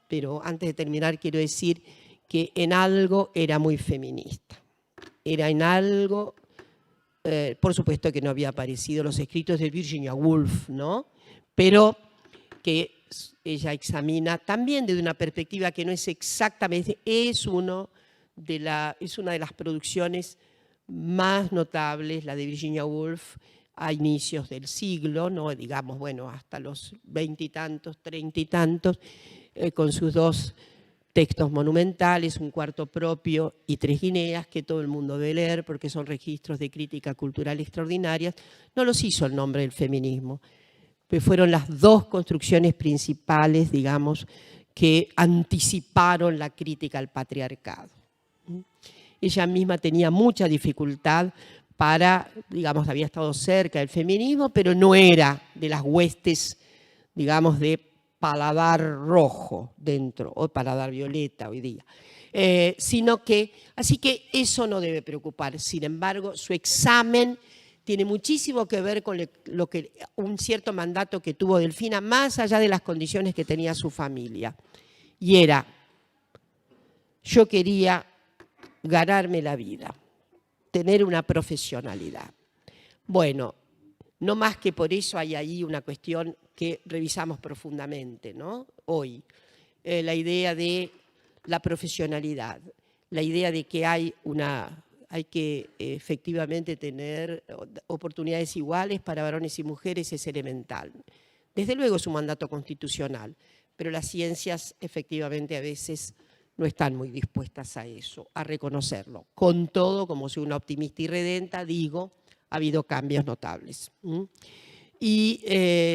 pero antes de terminar quiero decir que en algo era muy feminista. Era en algo, por supuesto que no había aparecido los escritos de Virginia Woolf, ¿no? Pero que ella examina también desde una perspectiva que no es exactamente, es una de las producciones más notables, la de Virginia Woolf, a inicios del siglo, ¿no? Digamos, bueno, hasta los 20 y tantos, 30 y tantos, con sus dos textos monumentales, Un cuarto propio y Tres guineas, que todo el mundo debe leer porque son registros de crítica cultural extraordinarias. No los hizo el nombre del feminismo, pero fueron las dos construcciones principales, digamos, que anticiparon la crítica al patriarcado. Ella misma tenía mucha dificultad digamos, había estado cerca del feminismo, pero no era de las huestes, digamos, de paladar rojo dentro, o paladar violeta hoy día. Sino que, así que eso no debe preocupar. Sin embargo, su examen tiene muchísimo que ver con un cierto mandato que tuvo Delfina, más allá de las condiciones que tenía su familia. Y era, yo quería ganarme la vida, tener una profesionalidad. Bueno, no más que por eso hay ahí una cuestión que revisamos profundamente, ¿no? Hoy, la idea de la profesionalidad, la idea de que hay que efectivamente tener oportunidades iguales para varones y mujeres es elemental. Desde luego es un mandato constitucional, pero las ciencias efectivamente a veces no están muy dispuestas a eso, a reconocerlo. Con todo, como soy una optimista y redenta, digo, ha habido cambios notables. Y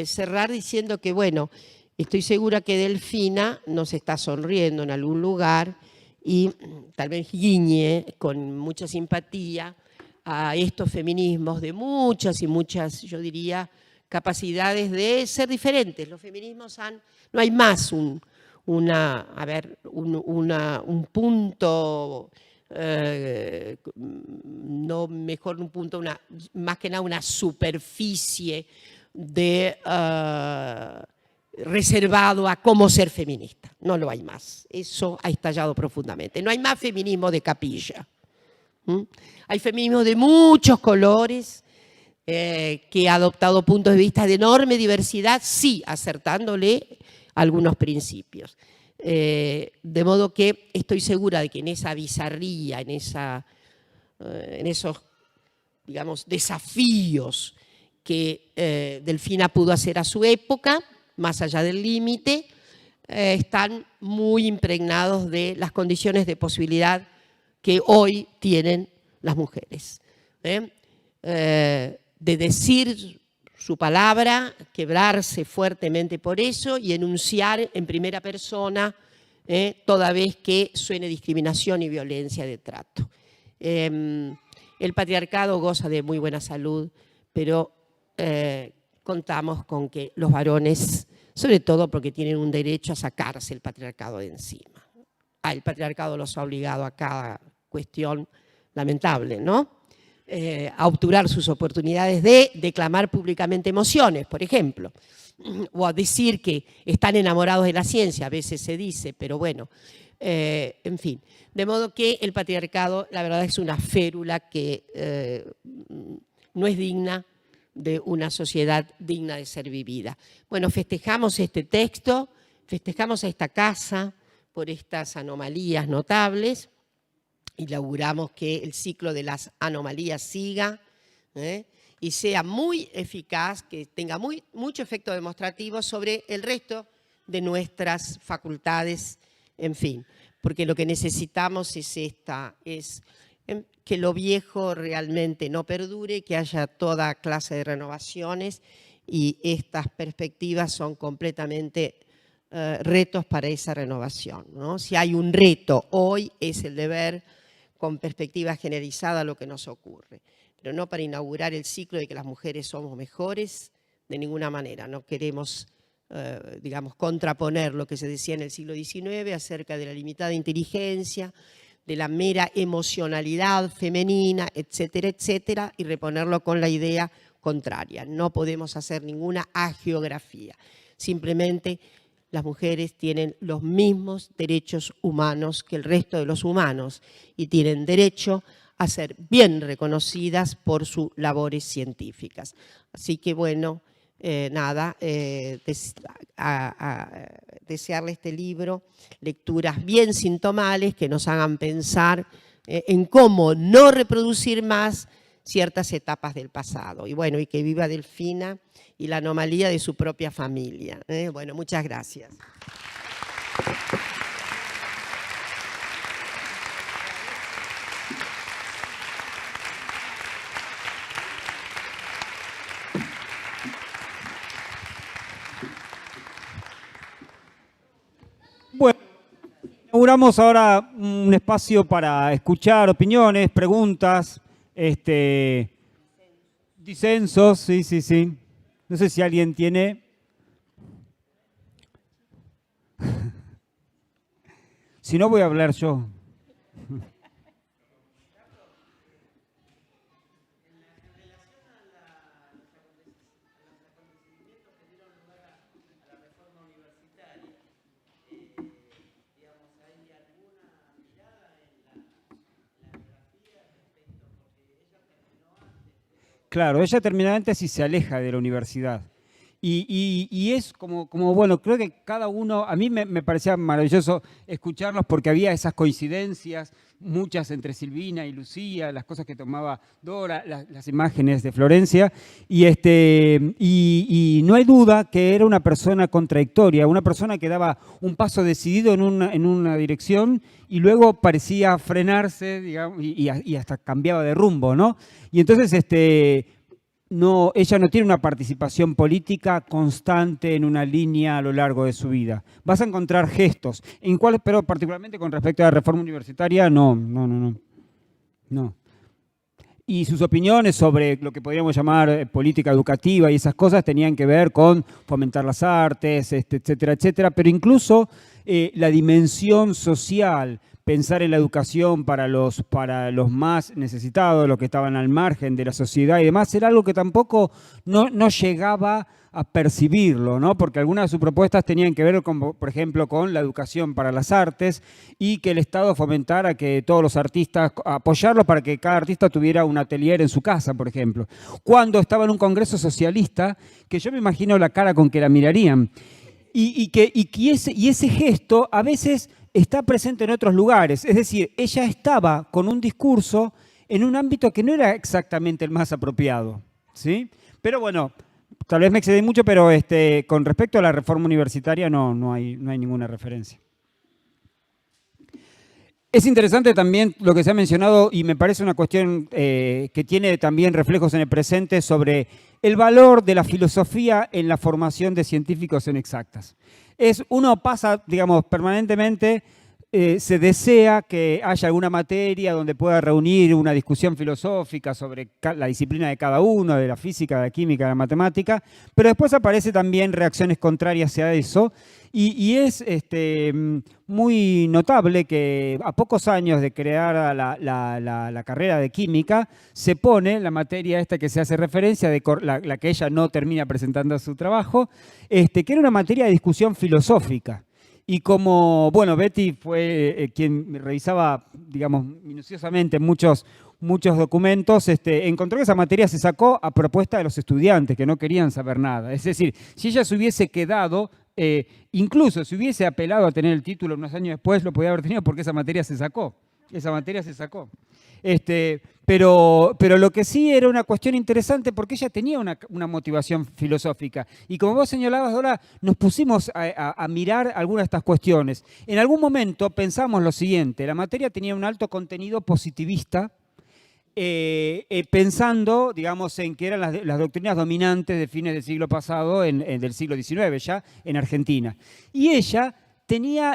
cerrar diciendo que, bueno, estoy segura que Delfina nos está sonriendo en algún lugar y tal vez guiñe con mucha simpatía a estos feminismos de muchas y muchas, yo diría, capacidades de ser diferentes. Los feminismos no hay más un punto, no mejor un punto, más que nada una superficie de reservado a cómo ser feminista. No lo hay más. Eso ha estallado profundamente. No hay más feminismo de capilla. Hay feminismo de muchos colores que ha adoptado puntos de vista de enorme diversidad, sí, acertándole algunos principios. De modo que estoy segura de que en esa bizarría, en esos, digamos, desafíos que Delfina pudo hacer a su época, más allá del límite, están muy impregnados de las condiciones de posibilidad que hoy tienen las mujeres. De decir su palabra, quebrarse fuertemente por eso y enunciar en primera persona toda vez que suene discriminación y violencia de trato. El patriarcado goza de muy buena salud, pero contamos con que los varones, sobre todo porque tienen un derecho a sacarse el patriarcado de encima. El patriarcado los ha obligado a cada cuestión lamentable, ¿no? A obturar sus oportunidades de declamar públicamente emociones, por ejemplo, o a decir que están enamorados de la ciencia, a veces se dice, pero bueno, en fin. De modo que el patriarcado, la verdad, es una férula que no es digna de una sociedad digna de ser vivida. Bueno, festejamos este texto, festejamos a esta casa por estas anomalías notables y auguramos que el ciclo de las anomalías siga y sea muy eficaz, que tenga mucho efecto demostrativo sobre el resto de nuestras facultades, en fin, porque lo que necesitamos es que lo viejo realmente no perdure, que haya toda clase de renovaciones y estas perspectivas son completamente retos para esa renovación, ¿no? Si hay un reto hoy es el de ver con perspectiva generalizada lo que nos ocurre, pero no para inaugurar el ciclo de que las mujeres somos mejores de ninguna manera. No queremos, digamos, contraponer lo que se decía en el siglo XIX acerca de la limitada inteligencia, de la mera emocionalidad femenina, etcétera, etcétera, y reponerlo con la idea contraria. No podemos hacer ninguna hagiografía. Simplemente las mujeres tienen los mismos derechos humanos que el resto de los humanos y tienen derecho a ser bien reconocidas por sus labores científicas. Así que bueno, desearle este libro, lecturas bien sintomales que nos hagan pensar en cómo no reproducir más ciertas etapas del pasado. Y bueno, y que viva Delfina y la anomalía de su propia familia. Bueno, muchas gracias. Bueno, inauguramos ahora un espacio para escuchar opiniones, preguntas, disensos, sí. No sé si alguien tiene. Si no, voy a hablar yo. Claro, ella termina antes y se aleja de la universidad. Y es bueno, creo que cada uno, a mí me parecía maravilloso escucharlos porque había esas coincidencias, muchas entre Silvina y Lucía, las cosas que tomaba Dora, las imágenes de Florencia, y no hay duda que era una persona contradictoria, una persona que daba un paso decidido en una dirección y luego parecía frenarse, digamos, y hasta cambiaba de rumbo, ¿no? Y entonces, no, ella no tiene una participación política constante en una línea a lo largo de su vida. Vas a encontrar gestos, pero particularmente con respecto a la reforma universitaria, no. Y sus opiniones sobre lo que podríamos llamar política educativa y esas cosas tenían que ver con fomentar las artes, etcétera, etcétera, pero incluso la dimensión social, pensar en la educación para los más necesitados, los que estaban al margen de la sociedad y demás, era algo que tampoco no llegaba a percibirlo, ¿no? Porque algunas de sus propuestas tenían que ver, por ejemplo, con la educación para las artes y que el Estado fomentara que todos los artistas, apoyarlos para que cada artista tuviera un atelier en su casa, por ejemplo. Cuando estaba en un congreso socialista, que yo me imagino la cara con que la mirarían, y ese gesto a veces está presente en otros lugares. Es decir, ella estaba con un discurso en un ámbito que no era exactamente el más apropiado, ¿sí? Pero bueno, tal vez me excedí mucho, pero con respecto a la reforma universitaria no hay ninguna referencia. Es interesante también lo que se ha mencionado y me parece una cuestión que tiene también reflejos en el presente sobre el valor de la filosofía en la formación de científicos en exactas. Uno pasa, digamos, permanentemente, se desea que haya alguna materia donde pueda reunir una discusión filosófica sobre la disciplina de cada uno, de la física, de la química, de la matemática, pero después aparecen también reacciones contrarias a eso y es muy notable que a pocos años de crear la carrera de química se pone la materia esta que se hace referencia, la que ella no termina presentando su trabajo, que era una materia de discusión filosófica. Y como, bueno, Betty fue quien revisaba, digamos, minuciosamente muchos documentos, encontró que esa materia se sacó a propuesta de los estudiantes que no querían saber nada. Es decir, si ella se hubiese quedado, incluso si hubiese apelado a tener el título unos años después, lo podía haber tenido porque esa materia se sacó. Pero lo que sí era una cuestión interesante porque ella tenía una motivación filosófica. Y como vos señalabas, Dora, nos pusimos a mirar algunas de estas cuestiones. En algún momento pensamos lo siguiente, la materia tenía un alto contenido positivista, pensando, digamos, en que eran las doctrinas dominantes de fines del siglo pasado, del siglo XIX ya, en Argentina. Y ella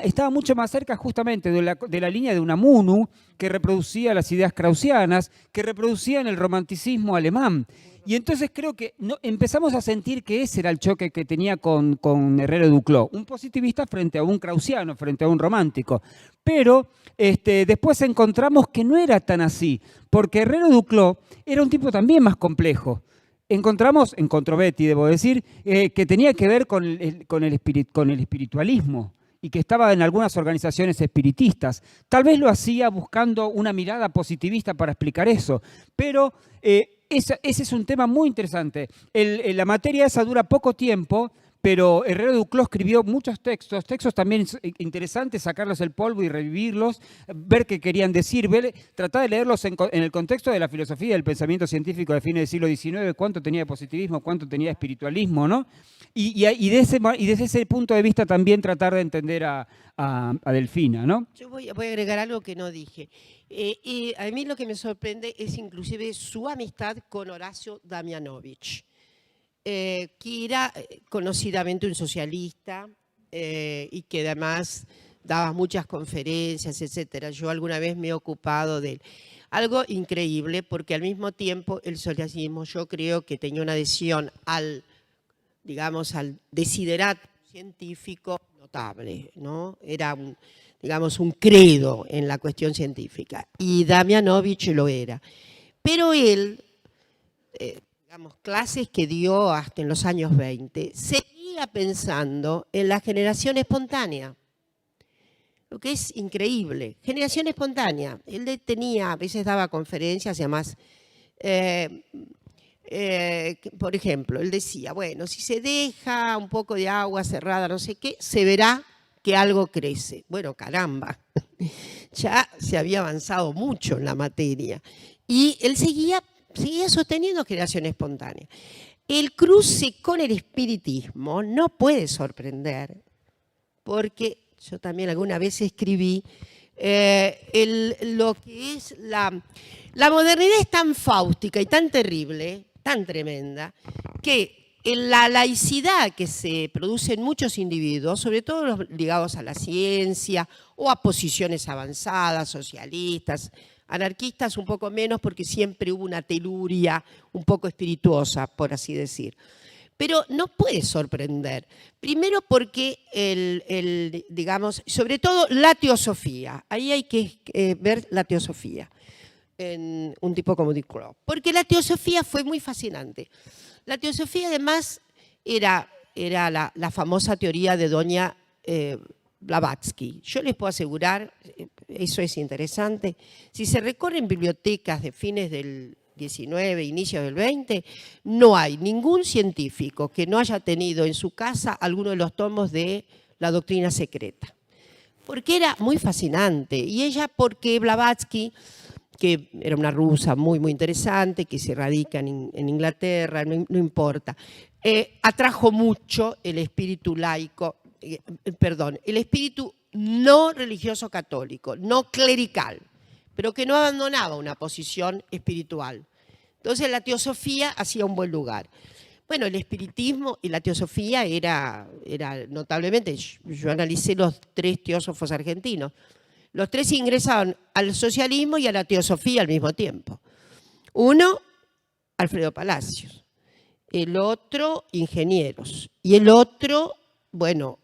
estaba mucho más cerca justamente de la línea de Unamuno, que reproducía las ideas kraussianas, que reproducían el romanticismo alemán. Y entonces creo que empezamos a sentir que ese era el choque que tenía con Herrero Duclos, un positivista frente a un kraussiano, frente a un romántico. Pero después encontramos que no era tan así, porque Herrero Duclos era un tipo también más complejo. Encontró Betty, debo decir, que tenía que ver con el espiritualismo, y que estaba en algunas organizaciones espiritistas. Tal vez lo hacía buscando una mirada positivista para explicar eso, pero ese es un tema muy interesante. La materia esa dura poco tiempo, pero Herrero Duclos escribió muchos textos también interesantes, sacarlos del polvo y revivirlos, ver qué querían decir, tratar de leerlos en el contexto de la filosofía y del pensamiento científico de fines del siglo XIX, cuánto tenía de positivismo, cuánto tenía de espiritualismo, ¿no? Y desde ese punto de vista también tratar de entender a Delfina, ¿no? Yo voy a agregar algo que no dije. Y a mí lo que me sorprende es inclusive su amistad con Horacio Damianovich, que era conocidamente un socialista y que además daba muchas conferencias, etcétera. Yo alguna vez me he ocupado de él. Algo increíble, porque al mismo tiempo el socialismo yo creo que tenía una adhesión al desiderato científico notable, ¿no? Era digamos, un credo en la cuestión científica, y Damianovich lo era. Pero él, digamos, clases que dio hasta en los años 20, seguía pensando en la generación espontánea, lo que es increíble. Generación espontánea. Él tenía, a veces daba conferencias y además, por ejemplo, él decía, bueno, si se deja un poco de agua cerrada, no sé qué, se verá que algo crece. Bueno, caramba, ya se había avanzado mucho en la materia. Y él seguía sosteniendo generación espontánea. El cruce con el espiritismo no puede sorprender, porque yo también alguna vez escribí, lo que es la modernidad es tan fáustica y tan terrible, tan tremenda, que la laicidad que se produce en muchos individuos, sobre todo los ligados a la ciencia o a posiciones avanzadas, socialistas, anarquistas un poco menos, porque siempre hubo una teluria un poco espirituosa, por así decir. Pero no puede sorprender. Primero porque, digamos, sobre todo la teosofía. Ahí hay que ver la teosofía en un tipo como Duclos. Porque la teosofía fue muy fascinante. La teosofía además era la famosa teoría de doña Blavatsky. Yo les puedo asegurar, eso es interesante, si se recorren bibliotecas de fines del 19, inicios del 20, no hay ningún científico que no haya tenido en su casa alguno de los tomos de la doctrina secreta. Porque era muy fascinante. Y ella, porque Blavatsky, que era una rusa muy, muy interesante, que se radica en Inglaterra, no importa, atrajo mucho el espíritu laico, el espíritu no religioso católico, no clerical, pero que no abandonaba una posición espiritual. Entonces la teosofía hacía un buen lugar. Bueno, el espiritismo y la teosofía era notablemente, yo analicé los 3 teósofos argentinos, los 3 ingresaron al socialismo y a la teosofía al mismo tiempo. Uno, Alfredo Palacios, el otro, ingenieros, y el otro, bueno,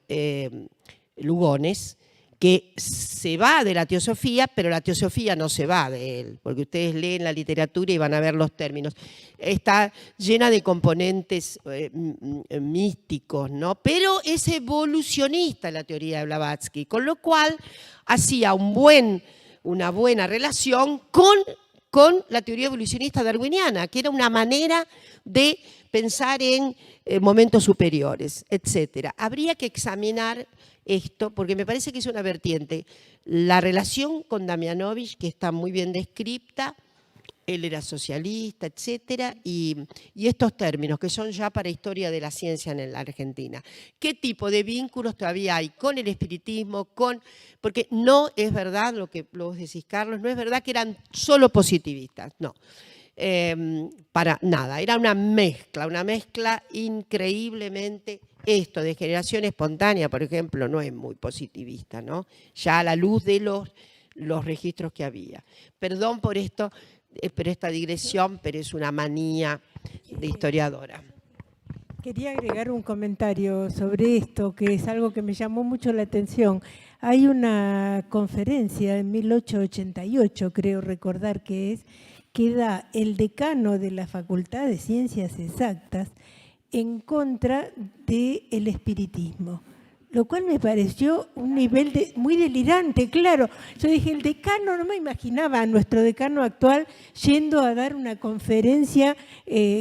Lugones, que se va de la teosofía, pero la teosofía no se va de él, porque ustedes leen la literatura y van a ver los términos. Está llena de componentes místicos, ¿no? Pero es evolucionista la teoría de Blavatsky, con lo cual hacía una buena relación con la teoría evolucionista darwiniana, que era una manera de pensar en momentos superiores, etc. Habría que examinar esto, porque me parece que es una vertiente. La relación con Damianovich, que está muy bien descrita, él era socialista, etcétera, y estos términos que son ya para historia de la ciencia en la Argentina. ¿Qué tipo de vínculos todavía hay con el espiritismo? Porque no es verdad lo que vos decís, Carlos, no es verdad que eran solo positivistas, no. Para nada, era una mezcla increíblemente. Esto de generación espontánea, por ejemplo, no es muy positivista, ¿no? Ya a la luz de los registros que había. Perdón por esto, pero esta digresión, pero es una manía de historiadora. Quería agregar un comentario sobre esto, que es algo que me llamó mucho la atención. Hay una conferencia en 1888, creo recordar que da el decano de la Facultad de Ciencias Exactas en contra del espiritismo, lo cual me pareció un nivel muy delirante, claro. Yo dije, el decano, no me imaginaba a nuestro decano actual yendo a dar una conferencia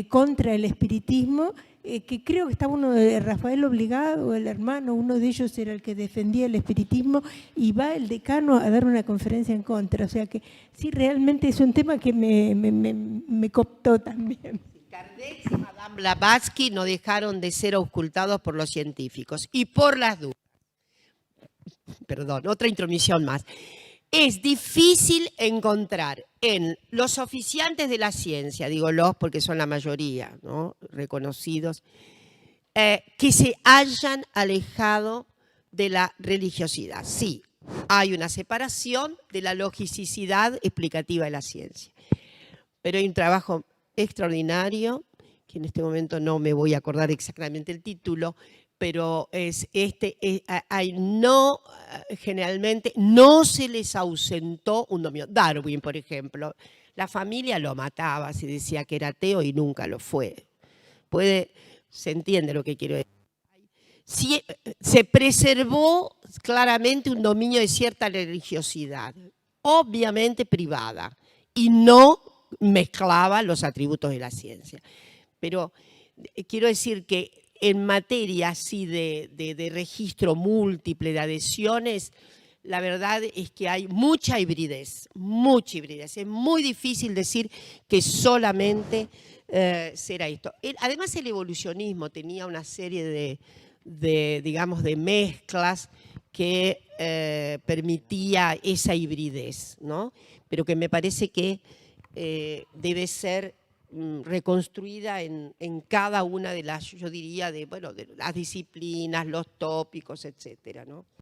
contra el espiritismo, que creo que estaba uno de Rafael Obligado, el hermano, uno de ellos era el que defendía el espiritismo, y va el decano a dar una conferencia en contra. O sea que sí, realmente es un tema que me cooptó también. Kardec y Madame Blavatsky no dejaron de ser auscultados por los científicos. Y por las dudas, perdón, otra intromisión más. Es difícil encontrar en los oficiantes de la ciencia, digo los porque son la mayoría, ¿no?, reconocidos, que se hayan alejado de la religiosidad. Sí, hay una separación de la logicidad explicativa de la ciencia, pero hay un trabajo extraordinario, que en este momento no me voy a acordar exactamente el título, pero generalmente no se les ausentó un dominio. Darwin, por ejemplo, la familia lo mataba, se decía que era ateo y nunca lo fue. Se entiende lo que quiero decir. Sí, se preservó claramente un dominio de cierta religiosidad, obviamente privada, y no mezclaba los atributos de la ciencia. Pero quiero decir que en materia así de registro múltiple, de adhesiones, la verdad es que hay mucha hibridez, mucha hibridez. Es muy difícil decir que solamente será esto. Además, el evolucionismo tenía una serie digamos, de mezclas que permitía esa hibridez, ¿no? Pero que me parece que debe ser reconstruida en cada una de las, yo diría, de las disciplinas, los tópicos, etcétera, ¿no?